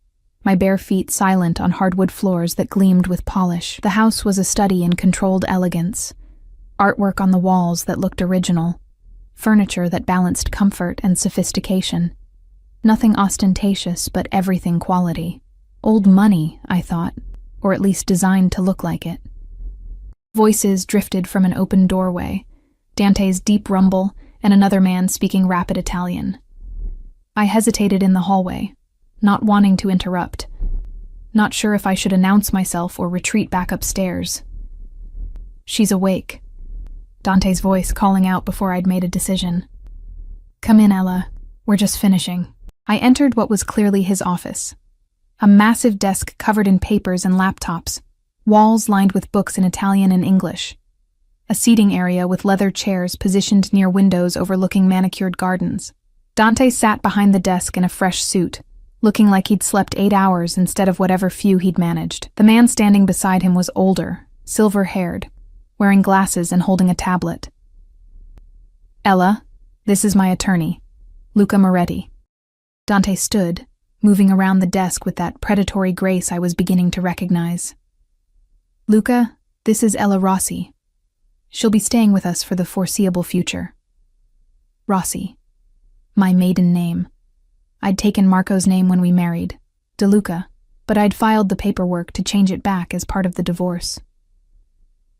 my bare feet silent on hardwood floors that gleamed with polish. The house was a study in controlled elegance. Artwork on the walls that looked original. Furniture that balanced comfort and sophistication. Nothing ostentatious, but everything quality. Old money, I thought, or at least designed to look like it. Voices drifted from an open doorway, Dante's deep rumble, and another man speaking rapid Italian. I hesitated in the hallway, not wanting to interrupt, not sure if I should announce myself or retreat back upstairs. She's awake. Dante's voice calling out before I'd made a decision. Come in, Ella. We're just finishing. I entered what was clearly his office. A massive desk covered in papers and laptops, walls lined with books in Italian and English. A seating area with leather chairs positioned near windows overlooking manicured gardens. Dante sat behind the desk in a fresh suit, looking like he'd slept 8 hours instead of whatever few he'd managed. The man standing beside him was older, silver-haired, wearing glasses and holding a tablet. Ella, this is my attorney, Luca Moretti. Dante stood, moving around the desk with that predatory grace I was beginning to recognize. Luca, this is Ella Rossi. She'll be staying with us for the foreseeable future. Rossi. My maiden name. I'd taken Marco's name when we married, DeLuca, but I'd filed the paperwork to change it back as part of the divorce.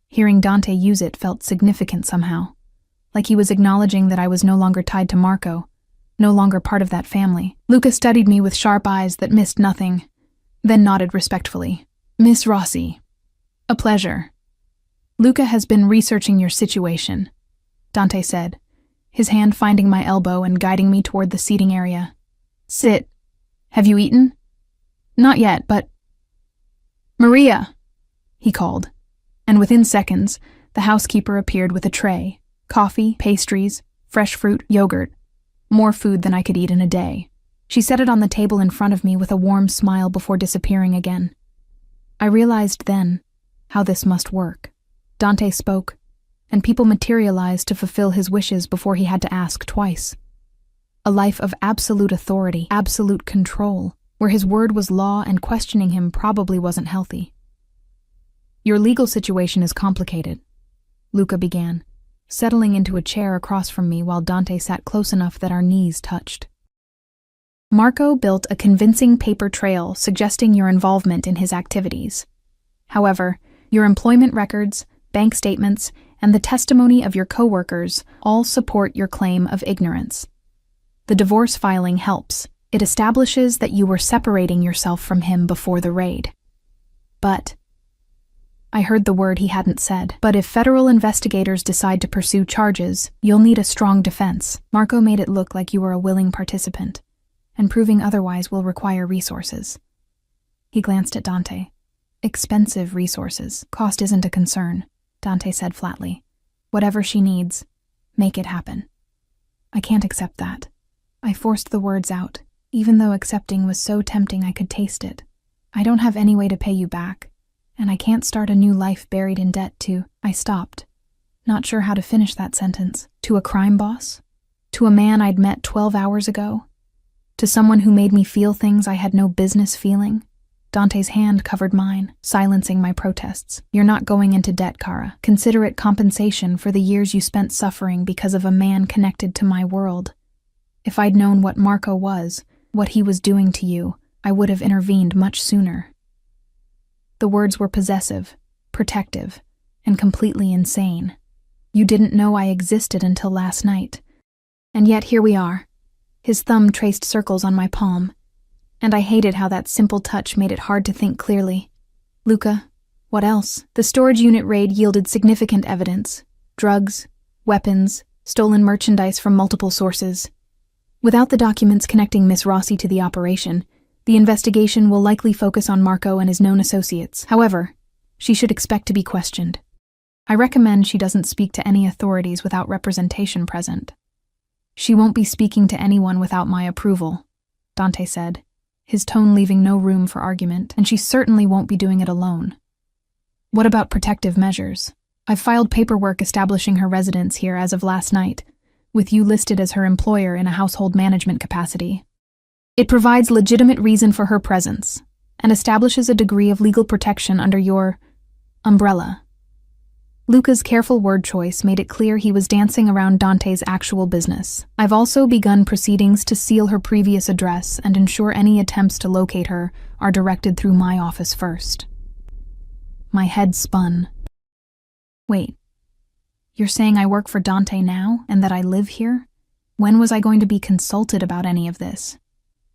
Hearing Dante use it felt significant somehow, like he was acknowledging that I was no longer tied to Marco, no longer part of that family. Luca studied me with sharp eyes that missed nothing, then nodded respectfully. Miss Rossi. A pleasure. Luca has been researching your situation, Dante said, his hand finding my elbow and guiding me toward the seating area. Sit. Have you eaten? Not yet, but... Maria, he called, and within seconds, the housekeeper appeared with a tray, coffee, pastries, fresh fruit, yogurt, more food than I could eat in a day. She set it on the table in front of me with a warm smile before disappearing again. I realized then how this must work. Dante spoke, and people materialized to fulfill his wishes before he had to ask twice. A life of absolute authority, absolute control, where his word was law and questioning him probably wasn't healthy. Your legal situation is complicated, Luca began, settling into a chair across from me while Dante sat close enough that our knees touched. Marco built a convincing paper trail suggesting your involvement in his activities. However, your employment records, bank statements, and the testimony of your coworkers all support your claim of ignorance. The divorce filing helps. It establishes that you were separating yourself from him before the raid. But I heard the word he hadn't said. But if federal investigators decide to pursue charges, you'll need a strong defense. Marco made it look like you were a willing participant, and proving otherwise will require resources. He glanced at Dante. Expensive resources. Cost isn't a concern, Dante said flatly. Whatever she needs, make it happen. I can't accept that. I forced the words out, even though accepting was so tempting I could taste it. I don't have any way to pay you back, and I can't start a new life buried in debt to... I stopped, not sure how to finish that sentence. To a crime boss? To a man I'd met 12 hours ago? To someone who made me feel things I had no business feeling? Dante's hand covered mine, silencing my protests. You're not going into debt, Kara. Consider it compensation for the years you spent suffering because of a man connected to my world. If I'd known what Marco was, what he was doing to you, I would have intervened much sooner. The words were possessive, protective, and completely insane. You didn't know I existed until last night. And yet here we are. His thumb traced circles on my palm, and I hated how that simple touch made it hard to think clearly. Luca, what else? The storage unit raid yielded significant evidence. Drugs, weapons, stolen merchandise from multiple sources. Without the documents connecting Miss Rossi to the operation, the investigation will likely focus on Marco and his known associates. However, she should expect to be questioned. I recommend she doesn't speak to any authorities without representation present. She won't be speaking to anyone without my approval, Dante said, his tone leaving no room for argument, and she certainly won't be doing it alone. What about protective measures? I've filed paperwork establishing her residence here as of last night, with you listed as her employer in a household management capacity. It provides legitimate reason for her presence, and establishes a degree of legal protection under your umbrella. Luca's careful word choice made it clear he was dancing around Dante's actual business. I've also begun proceedings to seal her previous address and ensure any attempts to locate her are directed through my office first. My head spun. Wait, you're saying I work for Dante now and that I live here? When was I going to be consulted about any of this?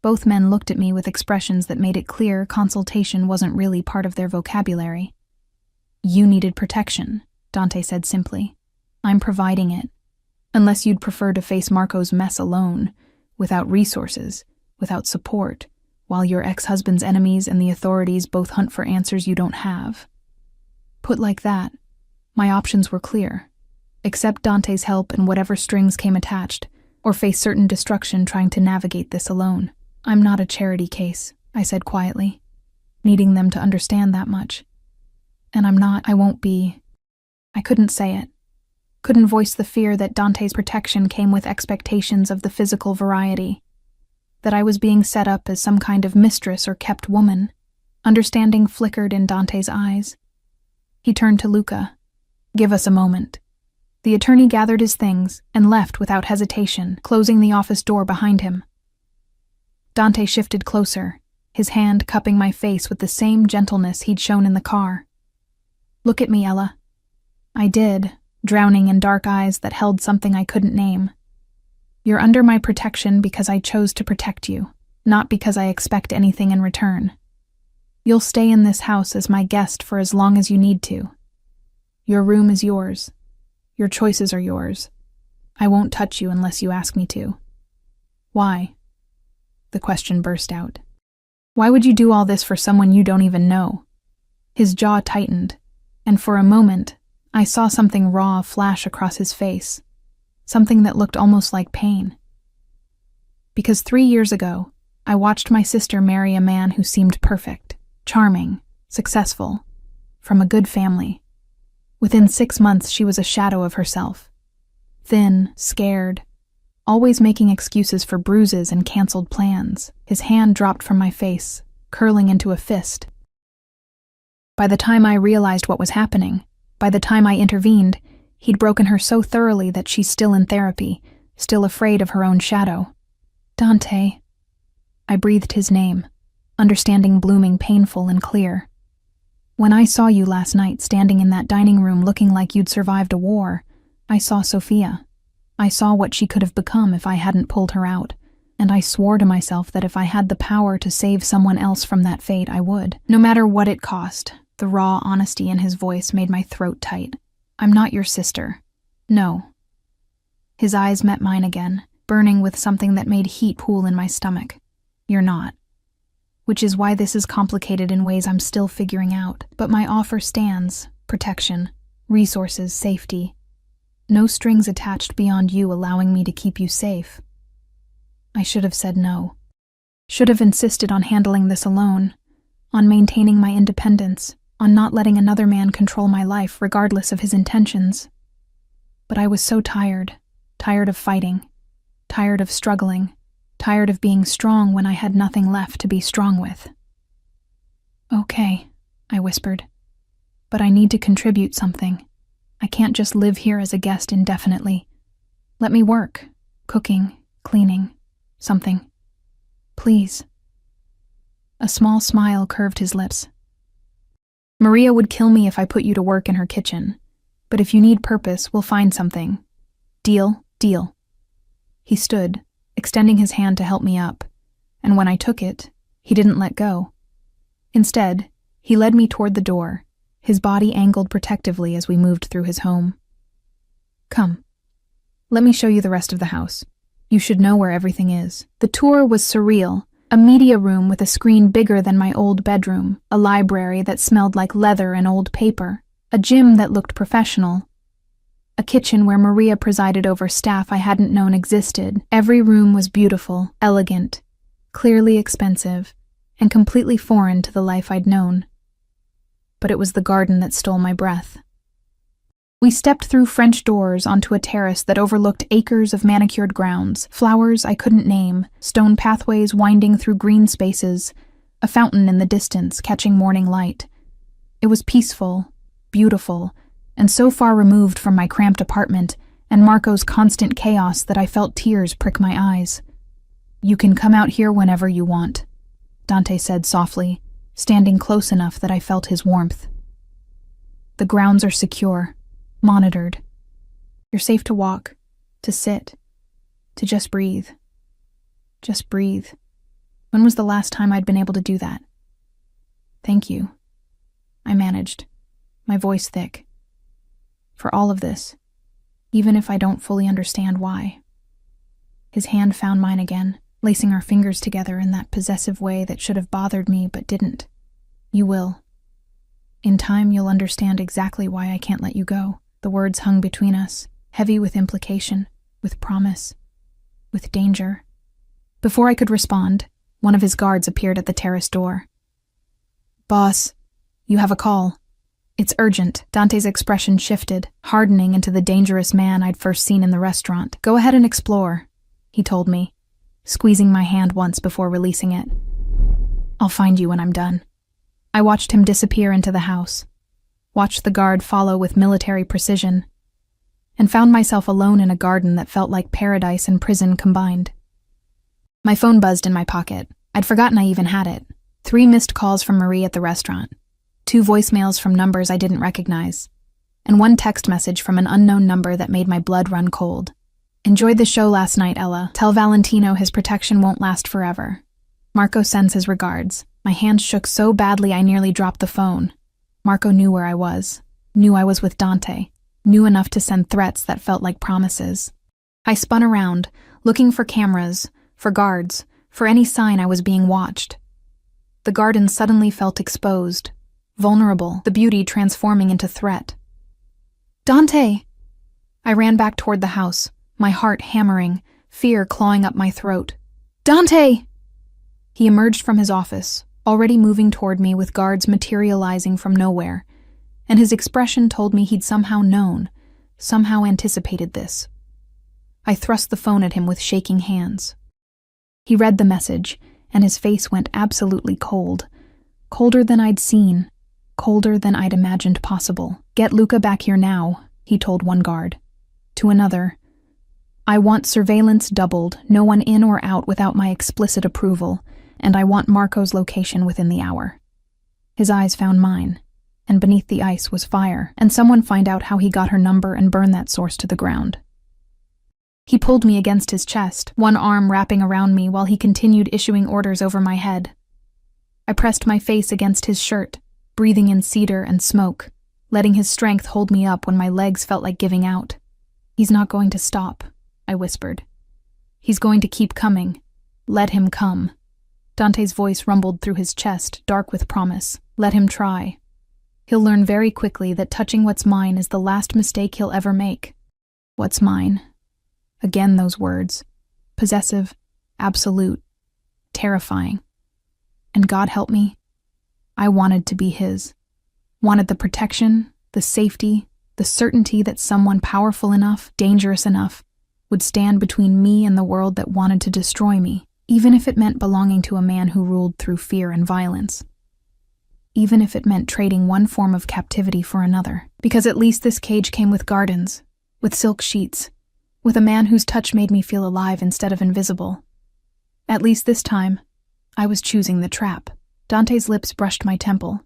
Both men looked at me with expressions that made it clear consultation wasn't really part of their vocabulary. You needed protection, Dante said simply. I'm providing it. Unless you'd prefer to face Marco's mess alone, without resources, without support, while your ex-husband's enemies and the authorities both hunt for answers you don't have. Put like that, my options were clear. Accept Dante's help and whatever strings came attached, or face certain destruction trying to navigate this alone. I'm not a charity case, I said quietly, needing them to understand that much. And I won't be. I couldn't say it. Couldn't voice the fear that Dante's protection came with expectations of the physical variety. That I was being set up as some kind of mistress or kept woman. Understanding flickered in Dante's eyes. He turned to Luca. Give us a moment. The attorney gathered his things and left without hesitation, closing the office door behind him. Dante shifted closer, his hand cupping my face with the same gentleness he'd shown in the car. Look at me, Ella. I did, drowning in dark eyes that held something I couldn't name. You're under my protection because I chose to protect you, not because I expect anything in return. You'll stay in this house as my guest for as long as you need to. Your room is yours. Your choices are yours. I won't touch you unless you ask me to. Why? The question burst out. Why would you do all this for someone you don't even know? His jaw tightened, and for a moment, I saw something raw flash across his face, something that looked almost like pain. Because 3 years ago, I watched my sister marry a man who seemed perfect, charming, successful, from a good family. Within 6 months, she was a shadow of herself. Thin, scared, always making excuses for bruises and canceled plans. His hand dropped from my face, curling into a fist. By the time I realized what was happening, by the time I intervened, he'd broken her so thoroughly that she's still in therapy, still afraid of her own shadow. Dante. I breathed his name, understanding blooming painful and clear. When I saw you last night standing in that dining room looking like you'd survived a war, I saw Sophia. I saw what she could have become if I hadn't pulled her out, and I swore to myself that if I had the power to save someone else from that fate, I would. No matter what it cost. The raw honesty in his voice made my throat tight. I'm not your sister. No. His eyes met mine again, burning with something that made heat pool in my stomach. You're not. Which is why this is complicated in ways I'm still figuring out. But my offer stands. Protection, resources, safety. No strings attached beyond you allowing me to keep you safe. I should have said no. Should have insisted on handling this alone, on maintaining my independence, on not letting another man control my life regardless of his intentions. But I was so tired of fighting, tired of struggling, tired of being strong when I had nothing left to be strong with. "Okay," I whispered, "but I need to contribute something. I can't just live here as a guest indefinitely. Let me work, cooking, cleaning, something. Please." A small smile curved his lips. "Maria would kill me if I put you to work in her kitchen, but if you need purpose, we'll find something. Deal, deal." He stood, extending his hand to help me up, and when I took it, he didn't let go. Instead, he led me toward the door, his body angled protectively as we moved through his home. "Come. Let me show you the rest of the house. You should know where everything is." The tour was surreal. A media room with a screen bigger than my old bedroom, a library that smelled like leather and old paper, a gym that looked professional, a kitchen where Maria presided over staff I hadn't known existed. Every room was beautiful, elegant, clearly expensive, and completely foreign to the life I'd known. But it was the garden that stole my breath. We stepped through French doors onto a terrace that overlooked acres of manicured grounds, flowers I couldn't name, stone pathways winding through green spaces, a fountain in the distance catching morning light. It was peaceful, beautiful, and so far removed from my cramped apartment and Marco's constant chaos that I felt tears prick my eyes. "You can come out here whenever you want," Dante said softly, standing close enough that I felt his warmth. "The grounds are secure, monitored. You're safe to walk, to sit, to just breathe. Just breathe." When was the last time I'd been able to do that? "Thank you," I managed, my voice thick. "For all of this, even if I don't fully understand why." His hand found mine again, lacing our fingers together in that possessive way that should have bothered me but didn't. "You will. In time, you'll understand exactly why I can't let you go." The words hung between us, heavy with implication, with promise, with danger. Before I could respond, one of his guards appeared at the terrace door. "Boss, you have a call. It's urgent." Dante's expression shifted, hardening into the dangerous man I'd first seen in the restaurant. "Go ahead and explore," he told me, squeezing my hand once before releasing it. "I'll find you when I'm done." I watched him disappear into the house, watched the guard follow with military precision, and found myself alone in a garden that felt like paradise and prison combined. My phone buzzed in my pocket. I'd forgotten I even had it. 3 missed calls from Marie at the restaurant, 2 voicemails from numbers I didn't recognize, and 1 text message from an unknown number that made my blood run cold. "Enjoyed the show last night, Ella. Tell Valentino his protection won't last forever. Marco sends his regards." My hand shook so badly I nearly dropped the phone. Marco knew where I was, knew I was with Dante, knew enough to send threats that felt like promises. I spun around, looking for cameras, for guards, for any sign I was being watched. The garden suddenly felt exposed, vulnerable, the beauty transforming into threat. "Dante!" I ran back toward the house, my heart hammering, fear clawing up my throat. "Dante!" He emerged from his office, already moving toward me with guards materializing from nowhere, and his expression told me he'd somehow known, somehow anticipated this. I thrust the phone at him with shaking hands. He read the message, and his face went absolutely cold. Colder than I'd seen, colder than I'd imagined possible. "Get Luca back here now," he told one guard. To another, "I want surveillance doubled, no one in or out without my explicit approval, and I want Marco's location within the hour." His eyes found mine, and beneath the ice was fire, and someone find out how he got her number and burn that source to the ground. He pulled me against his chest, one arm wrapping around me while he continued issuing orders over my head. I pressed my face against his shirt, breathing in cedar and smoke, letting his strength hold me up when my legs felt like giving out. "He's not going to stop," I whispered. "He's going to keep coming. Let him come." Dante's voice rumbled through his chest, dark with promise. "Let him try. He'll learn very quickly that touching what's mine is the last mistake he'll ever make." What's mine? Again those words. Possessive, absolute, terrifying. And God help me, I wanted to be his. Wanted the protection, the safety, the certainty that someone powerful enough, dangerous enough, would stand between me and the world that wanted to destroy me, even if it meant belonging to a man who ruled through fear and violence. Even if it meant trading one form of captivity for another. Because at least this cage came with gardens, with silk sheets, with a man whose touch made me feel alive instead of invisible. At least this time, I was choosing the trap. Dante's lips brushed my temple.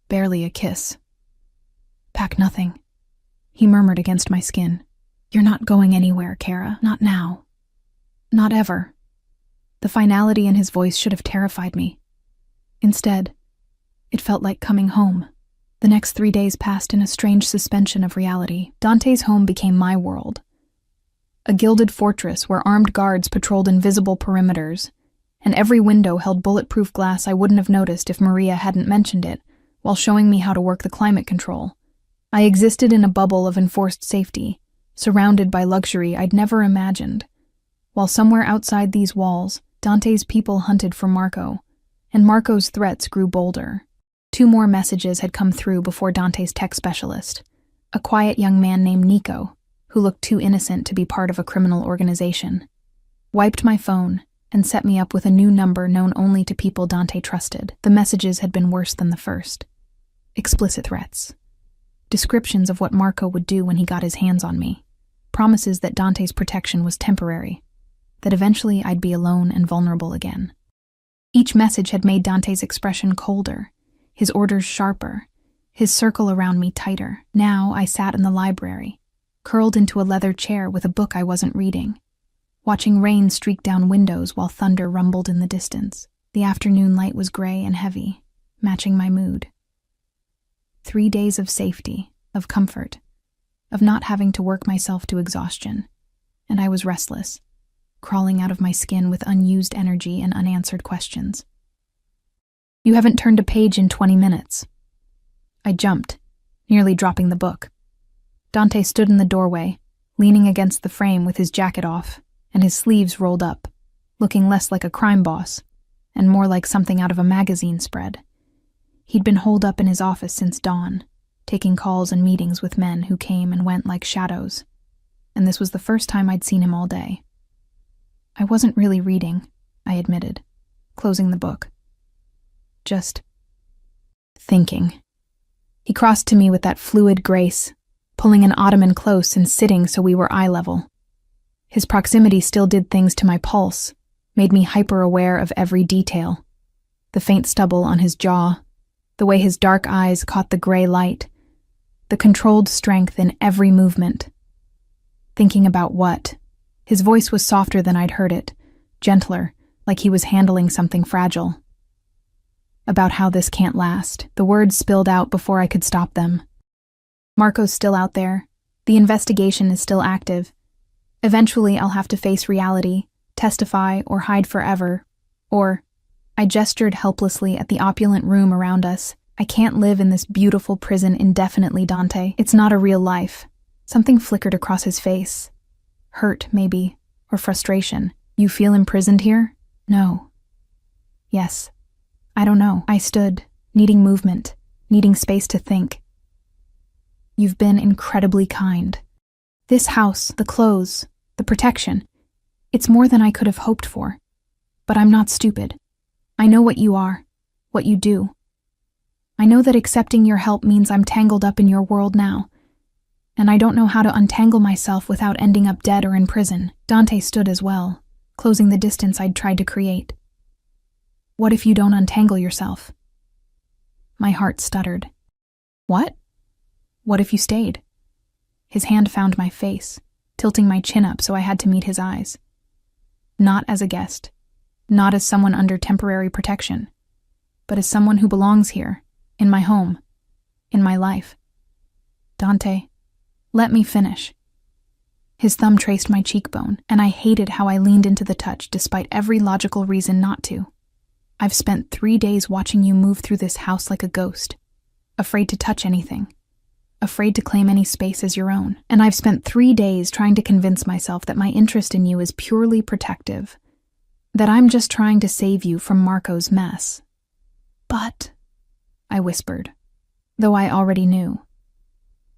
Barely a kiss. "Pack nothing," he murmured against my skin. "You're not going anywhere, Kara. Not now. Not ever." The finality in his voice should have terrified me. Instead, it felt like coming home. The next 3 days passed in a strange suspension of reality. Dante's home became my world. A gilded fortress where armed guards patrolled invisible perimeters, and every window held bulletproof glass I wouldn't have noticed if Maria hadn't mentioned it, while showing me how to work the climate control. I existed in a bubble of enforced safety, surrounded by luxury I'd never imagined. While somewhere outside these walls, Dante's people hunted for Marco, and Marco's threats grew bolder. 2 more messages had come through before Dante's tech specialist, a quiet young man named Nico, who looked too innocent to be part of a criminal organization, wiped my phone and set me up with a new number known only to people Dante trusted. The messages had been worse than the first. Explicit threats. Descriptions of what Marco would do when he got his hands on me. Promises that Dante's protection was temporary, that eventually I'd be alone and vulnerable again. Each message had made Dante's expression colder, his orders sharper, his circle around me tighter. Now I sat in the library, curled into a leather chair with a book I wasn't reading, watching rain streak down windows while thunder rumbled in the distance. The afternoon light was gray and heavy, matching my mood. 3 days of safety, of comfort, of not having to work myself to exhaustion, and I was restless, crawling out of my skin with unused energy and unanswered questions. "You haven't turned a page in 20 minutes. I jumped, nearly dropping the book. Dante stood in the doorway, leaning against the frame with his jacket off and his sleeves rolled up, looking less like a crime boss and more like something out of a magazine spread. He'd been holed up in his office since dawn, taking calls and meetings with men who came and went like shadows, and this was the first time I'd seen him all day. I wasn't really reading, I admitted, closing the book. Just thinking. He crossed to me with that fluid grace, pulling an ottoman close and sitting so we were eye level. His proximity still did things to my pulse, made me hyper-aware of every detail. The faint stubble on his jaw, the way his dark eyes caught the gray light, the controlled strength in every movement. Thinking about what? His voice was softer than I'd heard it, gentler, like he was handling something fragile. About how this can't last. The words spilled out before I could stop them. Marco's still out there. The investigation is still active. Eventually I'll have to face reality, testify, or hide forever. Or, I gestured helplessly at the opulent room around us. I can't live in this beautiful prison indefinitely, Dante. It's not a real life. Something flickered across his face. Hurt, maybe, or frustration. You feel imprisoned here? No. Yes. I don't know. I stood, needing movement, needing space to think. You've been incredibly kind. This house, the clothes, the protection, it's more than I could have hoped for. But I'm not stupid. I know what you are, what you do. I know that accepting your help means I'm tangled up in your world now, and I don't know how to untangle myself without ending up dead or in prison. Dante stood as well, closing the distance I'd tried to create. What if you don't untangle yourself? My heart stuttered. What? What if you stayed? His hand found my face, tilting my chin up so I had to meet his eyes. Not as a guest, not as someone under temporary protection, but as someone who belongs here, in my home, in my life. Dante, let me finish. His thumb traced my cheekbone, and I hated how I leaned into the touch despite every logical reason not to. I've spent 3 days watching you move through this house like a ghost, afraid to touch anything, afraid to claim any space as your own. And I've spent 3 days trying to convince myself that my interest in you is purely protective, that I'm just trying to save you from Marco's mess. But, I whispered, though I already knew.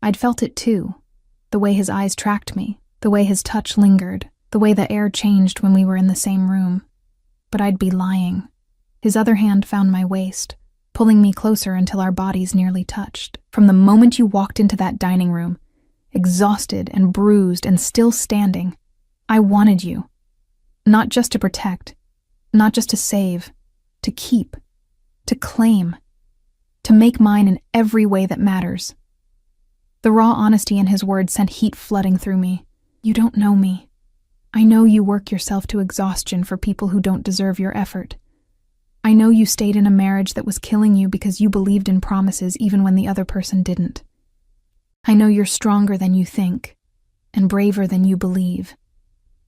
I'd felt it too, the way his eyes tracked me, The way his touch lingered, the way the air changed when we were in the same room. But I'd be lying. His other hand found my waist, pulling me closer until our bodies nearly touched. From the moment you walked into that dining room, exhausted and bruised and still standing, I wanted you. Not just to protect, not just to save, to keep, to claim, to make mine in every way that matters. The raw honesty in his words sent heat flooding through me. You don't know me. I know you work yourself to exhaustion for people who don't deserve your effort. I know you stayed in a marriage that was killing you because you believed in promises even when the other person didn't. I know you're stronger than you think, and braver than you believe.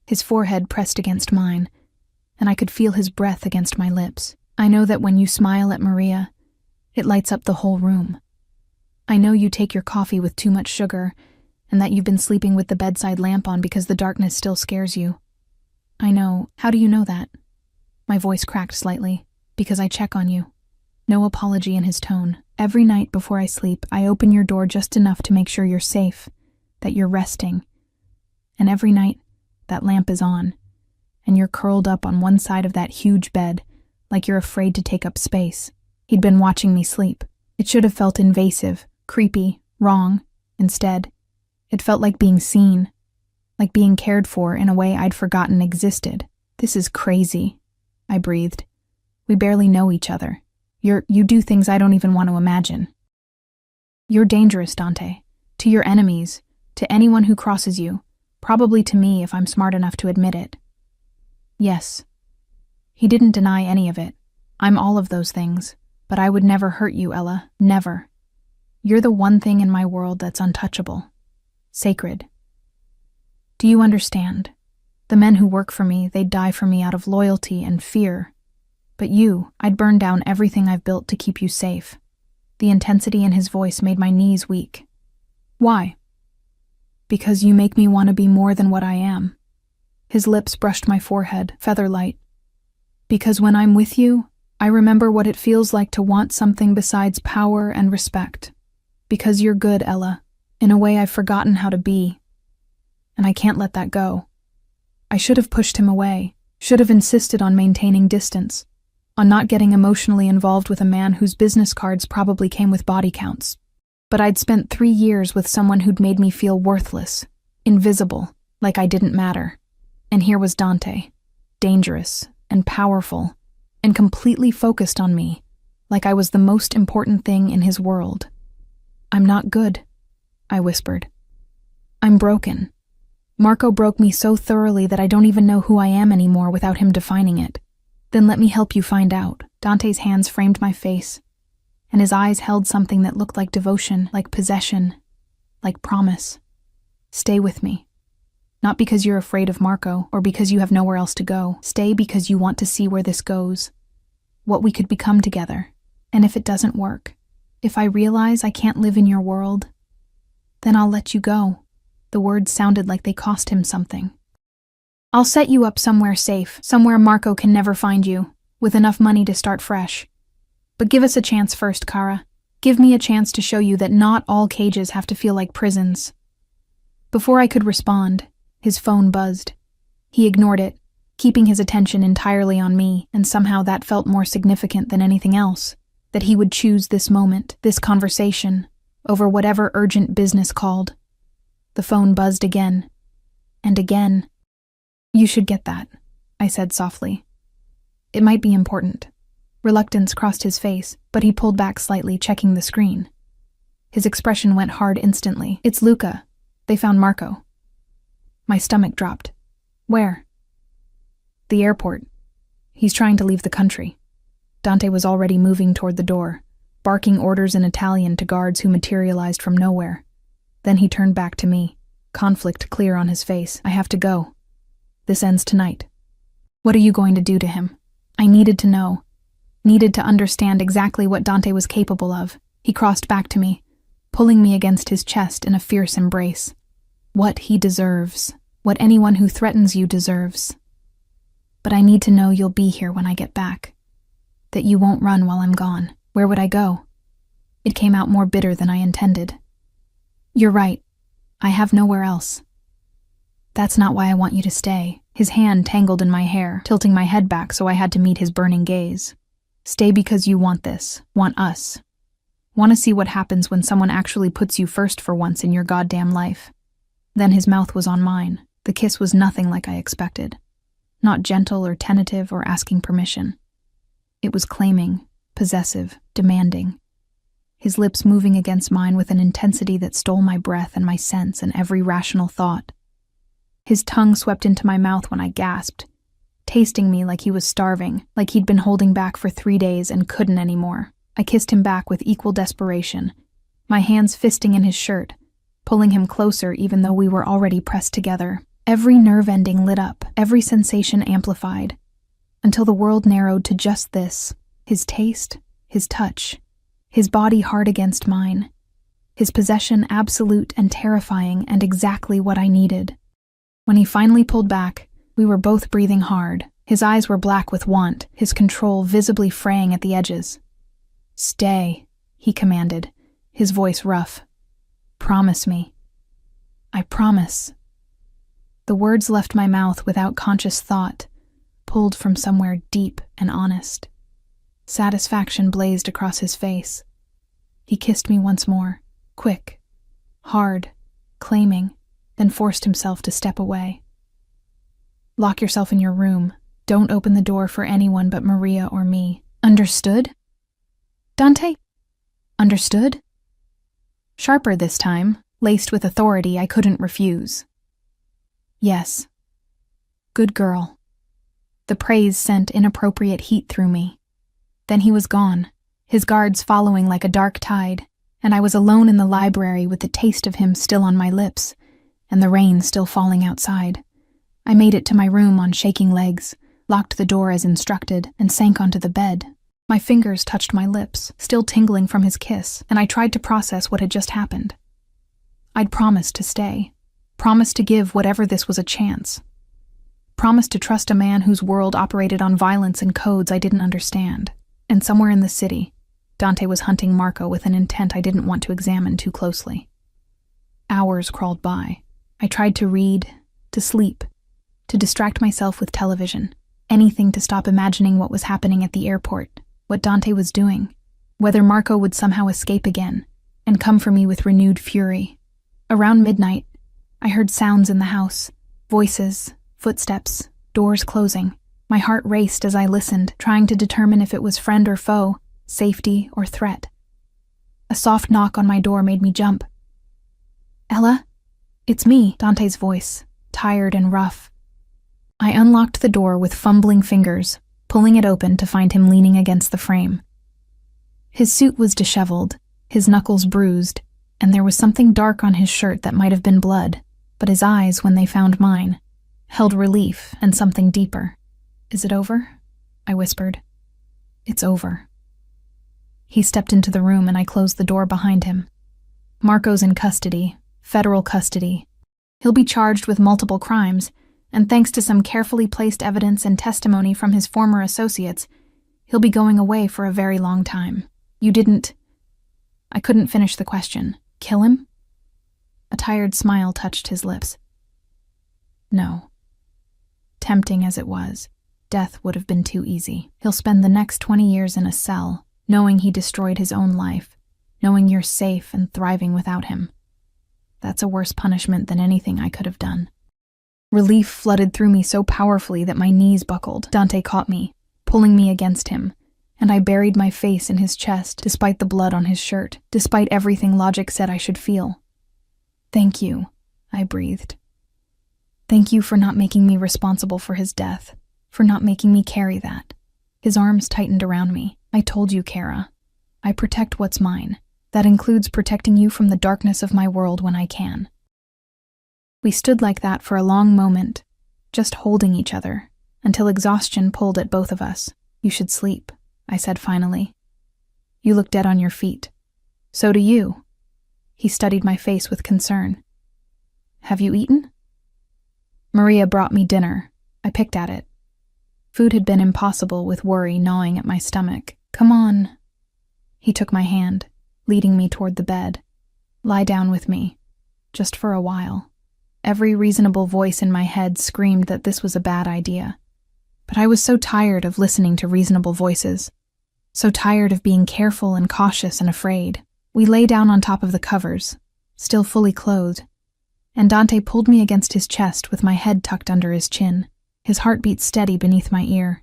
His forehead pressed against mine, and I could feel his breath against my lips. I know that when you smile at Maria, it lights up the whole room. I know you take your coffee with too much sugar, and that you've been sleeping with the bedside lamp on because the darkness still scares you. I know. How do you know that? My voice cracked slightly. Because I check on you. No apology in his tone. Every night before I sleep, I open your door just enough to make sure you're safe, that you're resting. And every night, that lamp is on, and you're curled up on one side of that huge bed, like you're afraid to take up space. He'd been watching me sleep. It should have felt invasive, creepy, wrong. Instead, it felt like being seen, like being cared for in a way I'd forgotten existed. This is crazy, I breathed. We barely know each other. You do things I don't even want to imagine. You're dangerous, Dante. To your enemies, to anyone who crosses you, probably to me if I'm smart enough to admit it. Yes. He didn't deny any of it. I'm all of those things, but I would never hurt you, Ella. Never. You're the one thing in my world that's untouchable. Sacred. Do you understand? The men who work for me, they'd die for me out of loyalty and fear. But you, I'd burn down everything I've built to keep you safe. The intensity in his voice made my knees weak. Why? Because you make me want to be more than what I am. His lips brushed my forehead, feather-light. Because when I'm with you, I remember what it feels like to want something besides power and respect. Because you're good, Ella, in a way I've forgotten how to be. And I can't let that go. I should have pushed him away, should have insisted on maintaining distance, on not getting emotionally involved with a man whose business cards probably came with body counts. But I'd spent 3 years with someone who'd made me feel worthless, invisible, like I didn't matter. And here was Dante, dangerous and powerful, and completely focused on me, like I was the most important thing in his world. I'm not good, I whispered. I'm broken. Marco broke me so thoroughly that I don't even know who I am anymore without him defining it. Then let me help you find out. Dante's hands framed my face, and his eyes held something that looked like devotion, like possession, like promise. Stay with me. Not because you're afraid of Marco, or because you have nowhere else to go. Stay because you want to see where this goes, what we could become together. And if it doesn't work, if I realize I can't live in your world, then I'll let you go. The words sounded like they cost him something. I'll set you up somewhere safe, somewhere Marco can never find you, with enough money to start fresh. But give us a chance first, Kara. Give me a chance to show you that not all cages have to feel like prisons. Before I could respond, his phone buzzed. He ignored it, keeping his attention entirely on me, and somehow that felt more significant than anything else, that he would choose this moment, this conversation, over whatever urgent business called. The phone buzzed again, and again. You should get that, I said softly. It might be important. Reluctance crossed his face, but he pulled back slightly, checking the screen. His expression went hard instantly. It's Luca. They found Marco. My stomach dropped. Where? The airport. He's trying to leave the country. Dante was already moving toward the door, barking orders in Italian to guards who materialized from nowhere. Then he turned back to me, conflict clear on his face. I have to go. This ends tonight. What are you going to do to him? I needed to know. Needed to understand exactly what Dante was capable of. He crossed back to me, pulling me against his chest in a fierce embrace. What he deserves. What anyone who threatens you deserves. But I need to know you'll be here when I get back. That you won't run while I'm gone. Where would I go? It came out more bitter than I intended. You're right. I have nowhere else. That's not why I want you to stay. His hand tangled in my hair, tilting my head back so I had to meet his burning gaze. Stay because you want this, want us. Want to see what happens when someone actually puts you first for once in your goddamn life. Then his mouth was on mine. The kiss was nothing like I expected. Not gentle or tentative or asking permission. It was claiming, possessive, demanding. His lips moving against mine with an intensity that stole my breath and my sense and every rational thought. His tongue swept into my mouth when I gasped, tasting me like he was starving, like he'd been holding back for 3 days and couldn't anymore. I kissed him back with equal desperation, my hands fisting in his shirt, pulling him closer even though we were already pressed together. Every nerve ending lit up, every sensation amplified, until the world narrowed to just this: his taste, his touch, his body hard against mine, his possession absolute and terrifying and exactly what I needed. When he finally pulled back, we were both breathing hard. His eyes were black with want, his control visibly fraying at the edges. "Stay," he commanded, his voice rough. "Promise me." "I promise." The words left my mouth without conscious thought, pulled from somewhere deep and honest. Satisfaction blazed across his face. He kissed me once more, quick, hard, claiming, then forced himself to step away. "Lock yourself in your room. Don't open the door for anyone but Maria or me. Understood?" "Dante? Understood?" Sharper this time, laced with authority I couldn't refuse. "Yes." "Good girl." The praise sent inappropriate heat through me. Then he was gone, his guards following like a dark tide, and I was alone in the library with the taste of him still on my lips, and the rain still falling outside. I made it to my room on shaking legs, locked the door as instructed, and sank onto the bed. My fingers touched my lips, still tingling from his kiss, and I tried to process what had just happened. I'd promised to stay, promised to give whatever this was a chance, promised to trust a man whose world operated on violence and codes I didn't understand. And somewhere in the city, Dante was hunting Marco with an intent I didn't want to examine too closely. Hours crawled by. I tried to read, to sleep, to distract myself with television, anything to stop imagining what was happening at the airport, what Dante was doing, whether Marco would somehow escape again and come for me with renewed fury. Around midnight, I heard sounds in the house, voices, footsteps, doors closing. My heart raced as I listened, trying to determine if it was friend or foe, safety or threat. A soft knock on my door made me jump. "Ella?" "It's me," Dante's voice, tired and rough. I unlocked the door with fumbling fingers, pulling it open to find him leaning against the frame. His suit was disheveled, his knuckles bruised, and there was something dark on his shirt that might have been blood, but his eyes, when they found mine, held relief and something deeper. "Is it over?" I whispered. "It's over." He stepped into the room and I closed the door behind him. "Marco's in custody, federal custody. He'll be charged with multiple crimes, and thanks to some carefully placed evidence and testimony from his former associates, he'll be going away for a very long time. You didn't—" I couldn't finish the question. "Kill him?" A tired smile touched his lips. "No." Tempting as it was, death would have been too easy. He'll spend the next 20 years in a cell, knowing he destroyed his own life, knowing you're safe and thriving without him. That's a worse punishment than anything I could have done. Relief flooded through me so powerfully that my knees buckled. Dante caught me, pulling me against him, and I buried my face in his chest despite the blood on his shirt, despite everything logic said I should feel. "Thank you," I breathed. "Thank you for not making me responsible for his death, for not making me carry that." His arms tightened around me. "I told you, Kara. I protect what's mine. That includes protecting you from the darkness of my world when I can." We stood like that for a long moment, just holding each other, until exhaustion pulled at both of us. "You should sleep," I said finally. "You look dead on your feet." "So do you." He studied my face with concern. "Have you eaten?" Maria brought me dinner. I picked at it. Food had been impossible with worry gnawing at my stomach. "Come on." He took my hand, leading me toward the bed. "Lie down with me, just for a while." Every reasonable voice in my head screamed that this was a bad idea. But I was so tired of listening to reasonable voices. So tired of being careful and cautious and afraid. We lay down on top of the covers, still fully clothed, and Dante pulled me against his chest with my head tucked under his chin, his heartbeat steady beneath my ear,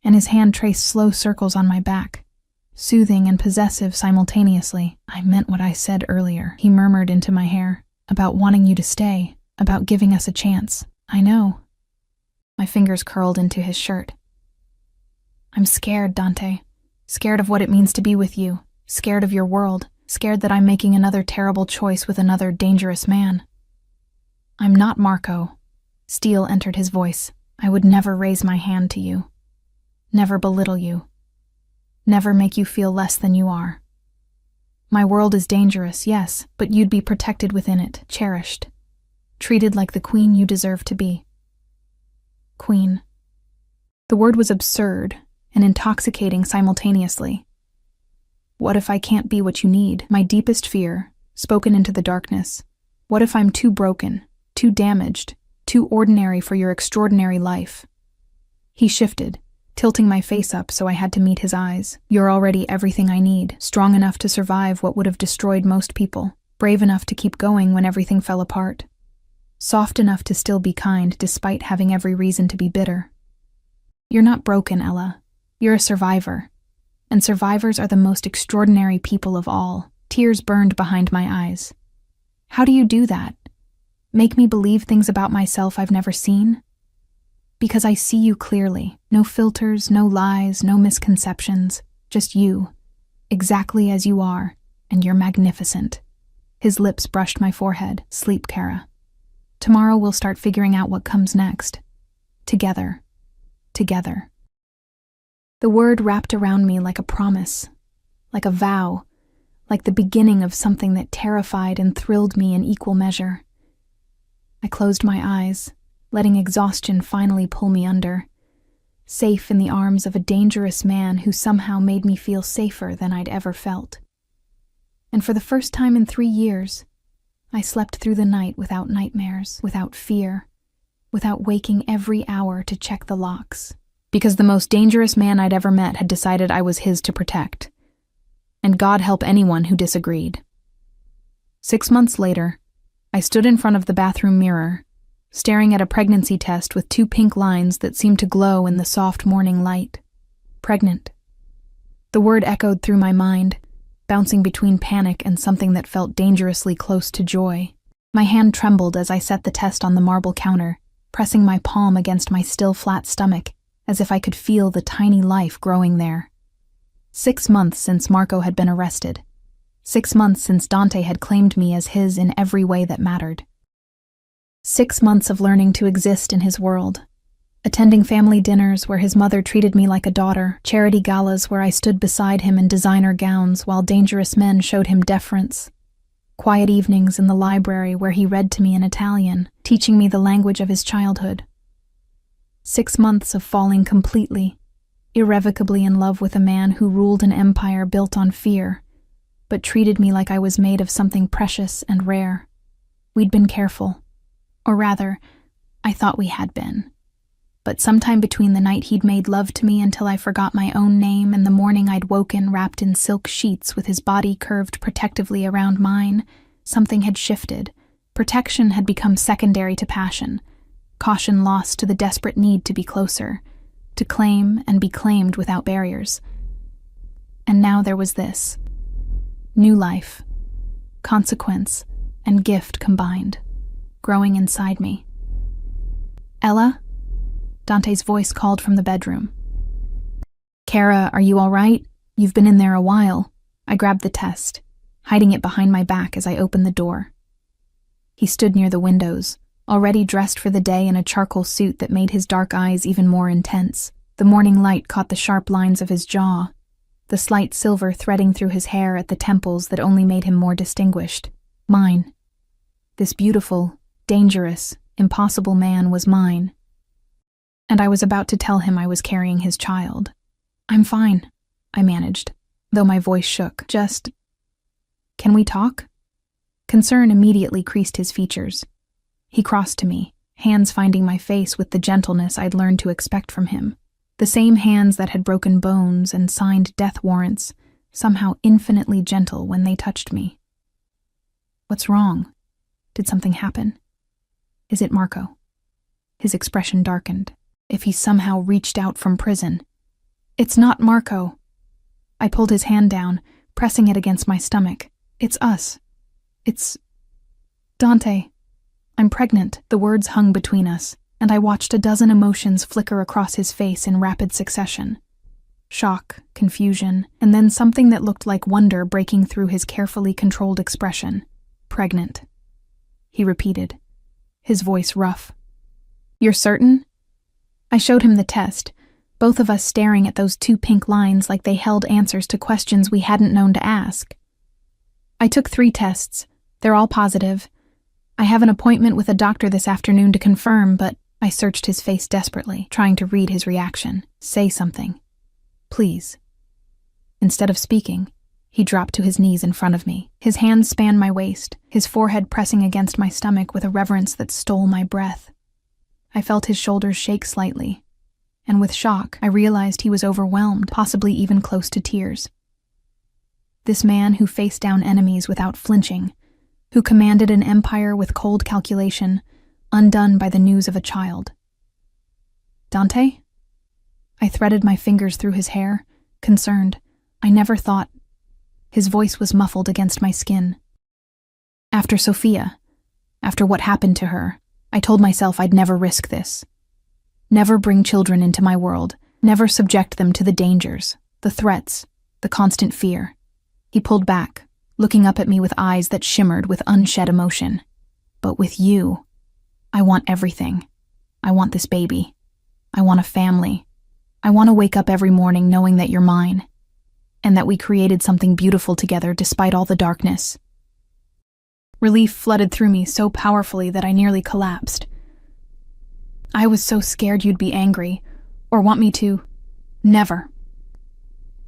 and his hand traced slow circles on my back, soothing and possessive simultaneously. "I meant what I said earlier," he murmured into my hair, "about wanting you to stay, about giving us a chance. I know." My fingers curled into his shirt. "I'm scared, Dante. Scared of what it means to be with you. Scared of your world. Scared that I'm making another terrible choice with another dangerous man." "I'm not Marco." Steel entered his voice. "I would never raise my hand to you. Never belittle you. Never make you feel less than you are. My world is dangerous, yes, but you'd be protected within it, cherished. Treated like the queen you deserve to be." Queen. The word was absurd and intoxicating simultaneously. What if I can't be what you need? My deepest fear, spoken into the darkness. What if I'm too broken, too damaged, too ordinary for your extraordinary life? He shifted, tilting my face up so I had to meet his eyes. "You're already everything I need, strong enough to survive what would have destroyed most people, brave enough to keep going when everything fell apart, soft enough to still be kind despite having every reason to be bitter. You're not broken, Ella. You're a survivor. And survivors are the most extraordinary people of all." Tears burned behind my eyes. "How do you do that? Make me believe things about myself I've never seen?" "Because I see you clearly. No filters, no lies, no misconceptions. Just you. Exactly as you are. And you're magnificent." His lips brushed my forehead. "Sleep, Kara. Tomorrow we'll start figuring out what comes next. Together. Together." The word wrapped around me like a promise, like a vow, like the beginning of something that terrified and thrilled me in equal measure. I closed my eyes, letting exhaustion finally pull me under, safe in the arms of a dangerous man who somehow made me feel safer than I'd ever felt. And for the first time in 3 years, I slept through the night without nightmares, without fear, without waking every hour to check the locks. Because the most dangerous man I'd ever met had decided I was his to protect. And God help anyone who disagreed. 6 months later, I stood in front of the bathroom mirror, staring at a pregnancy test with 2 pink lines that seemed to glow in the soft morning light. Pregnant. The word echoed through my mind, bouncing between panic and something that felt dangerously close to joy. My hand trembled as I set the test on the marble counter, pressing my palm against my still flat stomach, as if I could feel the tiny life growing there. 6 months since Marco had been arrested. 6 months since Dante had claimed me as his in every way that mattered. 6 months of learning to exist in his world. Attending family dinners where his mother treated me like a daughter, charity galas where I stood beside him in designer gowns while dangerous men showed him deference. Quiet evenings in the library where he read to me in Italian, teaching me the language of his childhood. 6 months of falling completely, irrevocably in love with a man who ruled an empire built on fear, but treated me like I was made of something precious and rare. We'd been careful. Or rather, I thought we had been. But sometime between the night he'd made love to me until I forgot my own name and the morning I'd woken wrapped in silk sheets with his body curved protectively around mine, something had shifted. Protection had become secondary to passion. Caution lost to the desperate need to be closer, to claim and be claimed without barriers. And now there was this. New life, consequence, and gift combined, growing inside me. "Ella?" Dante's voice called from the bedroom. "Kara, are you all right? You've been in there a while." I grabbed the test, hiding it behind my back as I opened the door. He stood near the windows, already dressed for the day in a charcoal suit that made his dark eyes even more intense. The morning light caught the sharp lines of his jaw, the slight silver threading through his hair at the temples that only made him more distinguished. Mine. This beautiful, dangerous, impossible man was mine. And I was about to tell him I was carrying his child. "I'm fine," I managed, though my voice shook. Can we talk?" Concern immediately creased his features. He crossed to me, hands finding my face with the gentleness I'd learned to expect from him. The same hands that had broken bones and signed death warrants, somehow infinitely gentle when they touched me. What's wrong? Did something happen? Is it Marco? His expression darkened. If he somehow reached out from prison. It's not Marco. I pulled his hand down, pressing it against my stomach. It's us. It's Dante. I'm pregnant. The words hung between us, and I watched a dozen emotions flicker across his face in rapid succession. Shock, confusion, and then something that looked like wonder breaking through his carefully controlled expression. Pregnant. He repeated, his voice rough. You're certain? I showed him the test, both of us staring at those 2 pink lines like they held answers to questions we hadn't known to ask. I took 3 tests. They're all positive. I have an appointment with a doctor this afternoon to confirm, but I searched his face desperately, trying to read his reaction. Say something. Please. Instead of speaking, he dropped to his knees in front of me. His hands spanned my waist, his forehead pressing against my stomach with a reverence that stole my breath. I felt his shoulders shake slightly, and with shock, I realized he was overwhelmed, possibly even close to tears. This man who faced down enemies without flinching, who commanded an empire with cold calculation, undone by the news of a child. Dante? I threaded my fingers through his hair, concerned. I never thought. His voice was muffled against my skin. After Sophia, after what happened to her, I told myself I'd never risk this. Never bring children into my world, never subject them to the dangers, the threats, the constant fear. He pulled back, looking up at me with eyes that shimmered with unshed emotion. But with you, I want everything. I want this baby. I want a family. I want to wake up every morning knowing that you're mine, and that we created something beautiful together despite all the darkness. Relief flooded through me so powerfully that I nearly collapsed. I was so scared you'd be angry, or want me to. Never.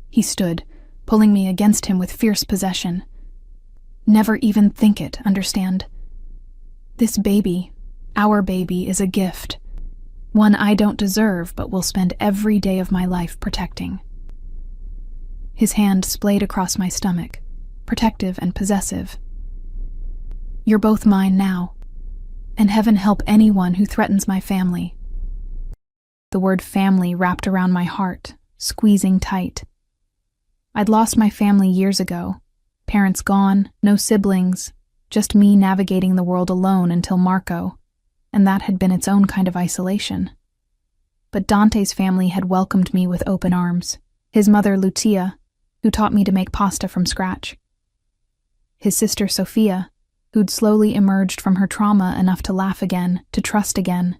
He stood, pulling me against him with fierce possession. Never even think it, understand? This baby, our baby, is a gift. One I don't deserve, but will spend every day of my life protecting. His hand splayed across my stomach, protective and possessive. You're both mine now, and heaven help anyone who threatens my family. The word family wrapped around my heart, squeezing tight. I'd lost my family years ago. Parents gone, no siblings, just me navigating the world alone until Marco, and that had been its own kind of isolation. But Dante's family had welcomed me with open arms. His mother, Lucia, who taught me to make pasta from scratch. His sister, Sophia, who'd slowly emerged from her trauma enough to laugh again, to trust again,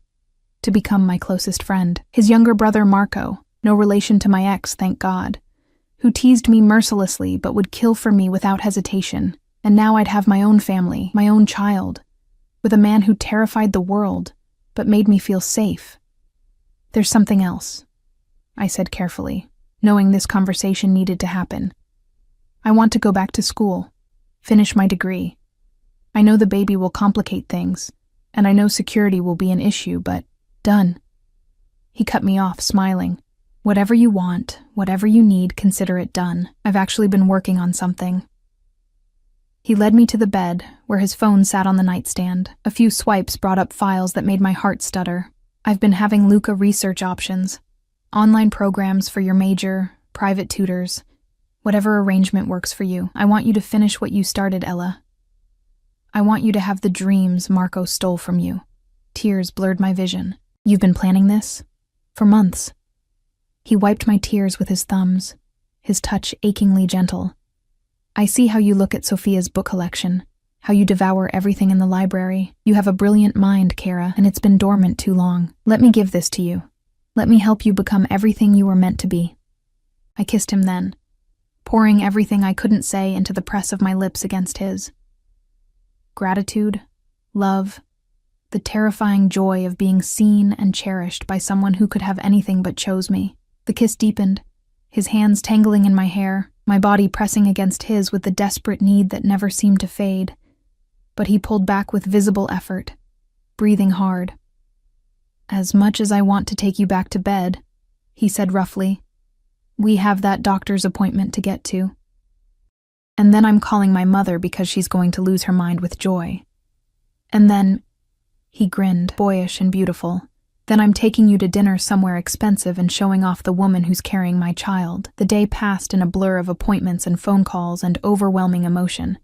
to become my closest friend. His younger brother, Marco, no relation to my ex, thank God, who teased me mercilessly but would kill for me without hesitation. And now I'd have my own family, my own child, with a man who terrified the world, but made me feel safe. There's something else, I said carefully, knowing this conversation needed to happen. I want to go back to school, finish my degree. I know the baby will complicate things, and I know security will be an issue, but done. He cut me off, smiling. Whatever you want, whatever you need, consider it done. I've actually been working on something. He led me to the bed, where his phone sat on the nightstand. A few swipes brought up files that made my heart stutter. I've been having Luca research options. Online programs for your major, private tutors, whatever arrangement works for you. I want you to finish what you started, Ella. I want you to have the dreams Marco stole from you. Tears blurred my vision. You've been planning this? For months. He wiped my tears with his thumbs, his touch achingly gentle. I see how you look at Sophia's book collection, how you devour everything in the library. You have a brilliant mind, Kara, and it's been dormant too long. Let me give this to you. Let me help you become everything you were meant to be. I kissed him then, pouring everything I couldn't say into the press of my lips against his. Gratitude, love, the terrifying joy of being seen and cherished by someone who could have anything but chose me. The kiss deepened, his hands tangling in my hair, my body pressing against his with the desperate need that never seemed to fade. But he pulled back with visible effort, breathing hard. "As much as I want to take you back to bed," he said roughly, "we have that doctor's appointment to get to. And then I'm calling my mother because she's going to lose her mind with joy. And then," he grinned, boyish and beautiful, "then I'm taking you to dinner somewhere expensive and showing off the woman who's carrying my child." The day passed in a blur of appointments and phone calls and overwhelming emotion.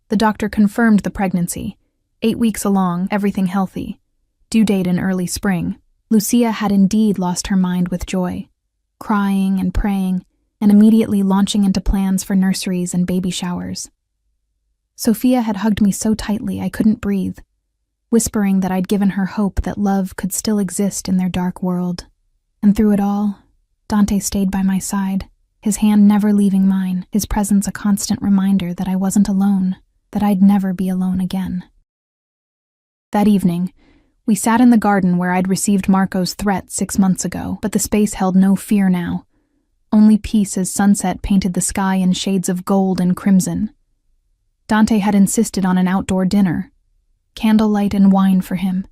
The doctor confirmed the pregnancy. 8 weeks along, everything healthy. Due date in early spring. Lucia had indeed lost her mind with joy, crying and praying, and immediately launching into plans for nurseries and baby showers. Sophia had hugged me so tightly I couldn't breathe, whispering that I'd given her hope that love could still exist in their dark world. And through it all, Dante stayed by my side, his hand never leaving mine, his presence a constant reminder that I wasn't alone, that I'd never be alone again. That evening, we sat in the garden where I'd received Marco's threat 6 months ago, but the space held no fear now. Only peace as sunset painted the sky in shades of gold and crimson. Dante had insisted on an outdoor dinner. Candlelight and wine for him.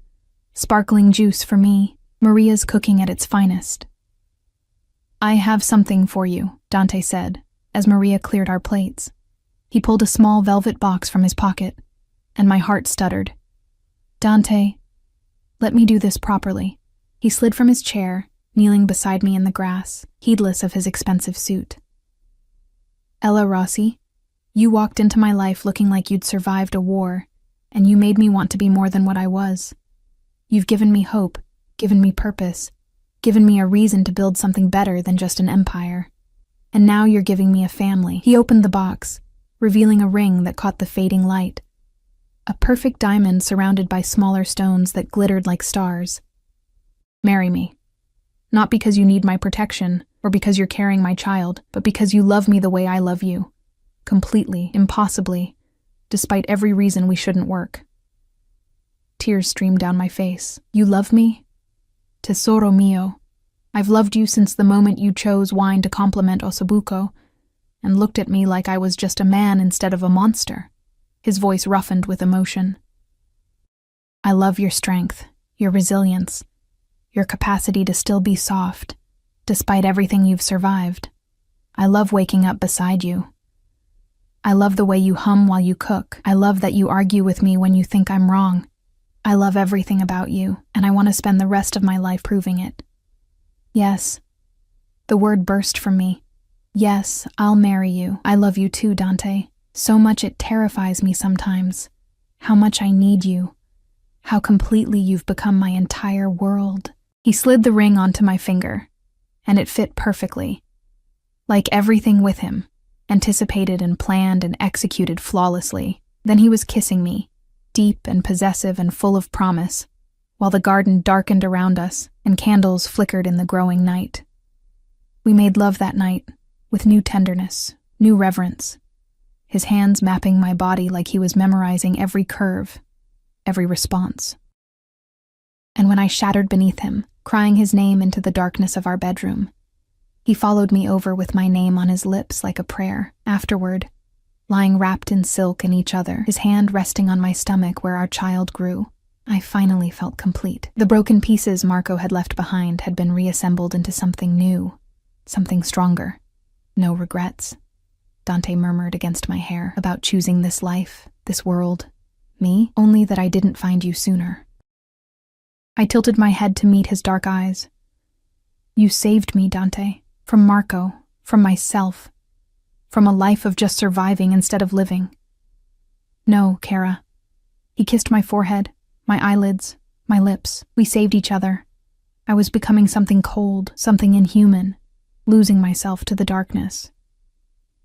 Sparkling juice for me. Maria's cooking at its finest. "I have something for you," Dante said, as Maria cleared our plates. He pulled a small velvet box from his pocket, and my heart stuttered. "Dante, let me do this properly." He slid from his chair, kneeling beside me in the grass, heedless of his expensive suit. "Ella Rossi, you walked into my life looking like you'd survived a war, and you made me want to be more than what I was. You've given me hope, given me purpose, given me a reason to build something better than just an empire. And now you're giving me a family." He opened the box, revealing a ring that caught the fading light. A perfect diamond surrounded by smaller stones that glittered like stars. "Marry me. Not because you need my protection, or because you're carrying my child, but because you love me the way I love you. Completely, impossibly, despite every reason we shouldn't work." Tears streamed down my face. "You love me? Tesoro mio. I've loved you since the moment you chose wine to compliment Ossobuco, and looked at me like I was just a man instead of a monster." His voice roughened with emotion. "I love your strength, your resilience, your capacity to still be soft, despite everything you've survived. I love waking up beside you. I love the way you hum while you cook. I love that you argue with me when you think I'm wrong. I love everything about you, and I want to spend the rest of my life proving it. Yes." The word burst from me. "Yes, I'll marry you. I love you too, Dante. So much it terrifies me sometimes. How much I need you. How completely you've become my entire world." He slid the ring onto my finger, and it fit perfectly. Like everything with him, anticipated and planned and executed flawlessly. Then he was kissing me, deep and possessive and full of promise, while the garden darkened around us and candles flickered in the growing night. We made love that night, with new tenderness, new reverence, his hands mapping my body like he was memorizing every curve, every response. And when I shattered beneath him, crying his name into the darkness of our bedroom, he followed me over with my name on his lips like a prayer. Afterward, lying wrapped in silk in each other, his hand resting on my stomach where our child grew, I finally felt complete. The broken pieces Marco had left behind had been reassembled into something new, something stronger. "No regrets," Dante murmured against my hair, "about choosing this life, this world. Me? Only that I didn't find you sooner." I tilted my head to meet his dark eyes. "You saved me, Dante. From Marco, from myself, from a life of just surviving instead of living." "No, Kara." He kissed my forehead, my eyelids, my lips. We saved each other. I was becoming something cold, something inhuman, losing myself to the darkness.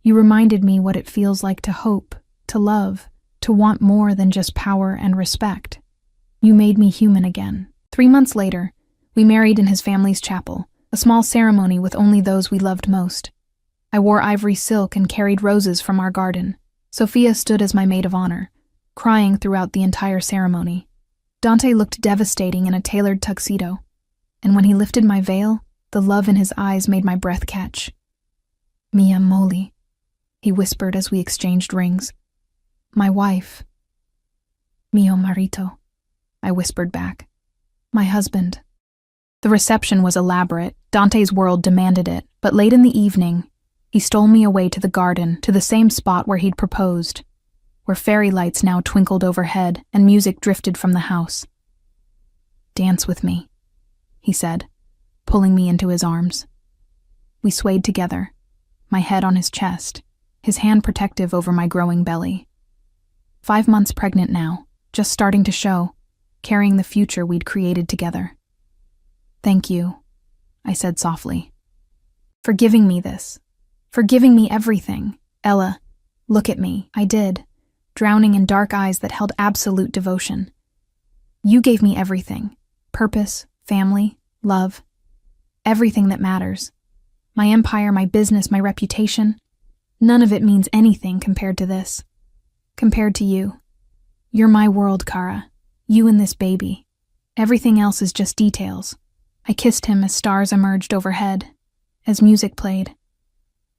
You reminded me what it feels like to hope, to love, to want more than just power and respect. You made me human again. 3 months later, we married in his family's chapel, a small ceremony with only those we loved most. I wore ivory silk and carried roses from our garden. Sophia stood as my maid of honor, crying throughout the entire ceremony. Dante looked devastating in a tailored tuxedo, and when he lifted my veil, the love in his eyes made my breath catch. "Mia Moli," he whispered as we exchanged rings. "My wife. Mio marito." I whispered back. My husband. The reception was elaborate. Dante's world demanded it, but late in the evening, he stole me away to the garden, to the same spot where he'd proposed, where fairy lights now twinkled overhead and music drifted from the house. Dance with me, he said, pulling me into his arms. We swayed together, my head on his chest, his hand protective over my growing belly. 5 months pregnant now, just starting to show, carrying the future we'd created together. Thank you, I said softly. For giving me this. For giving me everything. Ella, look at me. I did, drowning in dark eyes that held absolute devotion. You gave me everything. Purpose, family, love. Everything that matters. My empire, my business, my reputation. None of it means anything compared to this. Compared to you. You're my world, Kara. You and this baby. Everything else is just details. I kissed him as stars emerged overhead, as music played,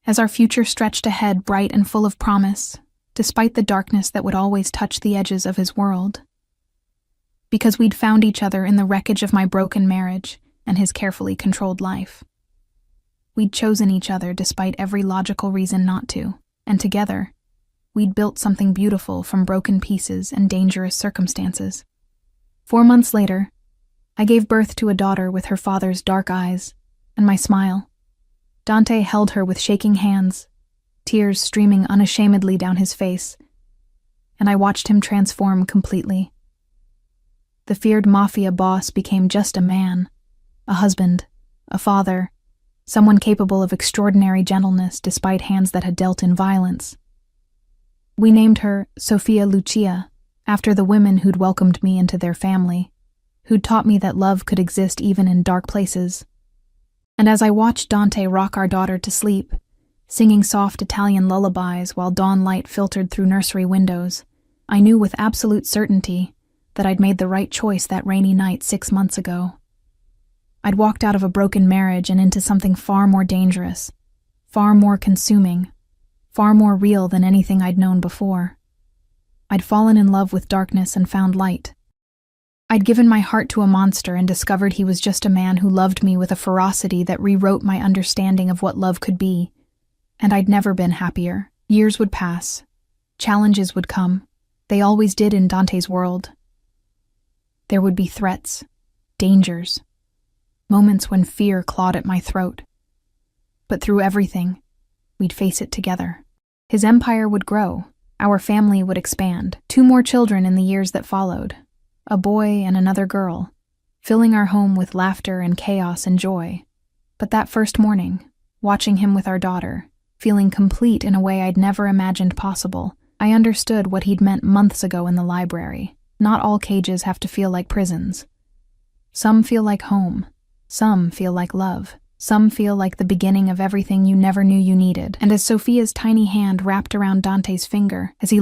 as our future stretched ahead bright and full of promise, despite the darkness that would always touch the edges of his world. Because we'd found each other in the wreckage of my broken marriage and his carefully controlled life. We'd chosen each other despite every logical reason not to, and together, we'd built something beautiful from broken pieces and dangerous circumstances. 4 months later, I gave birth to a daughter with her father's dark eyes and my smile. Dante held her with shaking hands, tears streaming unashamedly down his face, and I watched him transform completely. The feared mafia boss became just a man, a husband, a father, someone capable of extraordinary gentleness despite hands that had dealt in violence. We named her Sofia Lucia, after the women who'd welcomed me into their family, who'd taught me that love could exist even in dark places. And as I watched Dante rock our daughter to sleep, singing soft Italian lullabies while dawn light filtered through nursery windows, I knew with absolute certainty that I'd made the right choice that rainy night 6 months ago. I'd walked out of a broken marriage and into something far more dangerous, far more consuming, far more real than anything I'd known before. I'd fallen in love with darkness and found light. I'd given my heart to a monster and discovered he was just a man who loved me with a ferocity that rewrote my understanding of what love could be. And I'd never been happier. Years would pass. Challenges would come. They always did in Dante's world. There would be threats, dangers, moments when fear clawed at my throat. But through everything, we'd face it together. His empire would grow. Our family would expand. 2 more children in the years that followed. A boy and another girl, filling our home with laughter and chaos and joy. But that first morning, watching him with our daughter, feeling complete in a way I'd never imagined possible, I understood what he'd meant months ago in the library. Not all cages have to feel like prisons. Some feel like home. Some feel like love. Some feel like the beginning of everything you never knew you needed. And as Sophia's tiny hand wrapped around Dante's finger, as he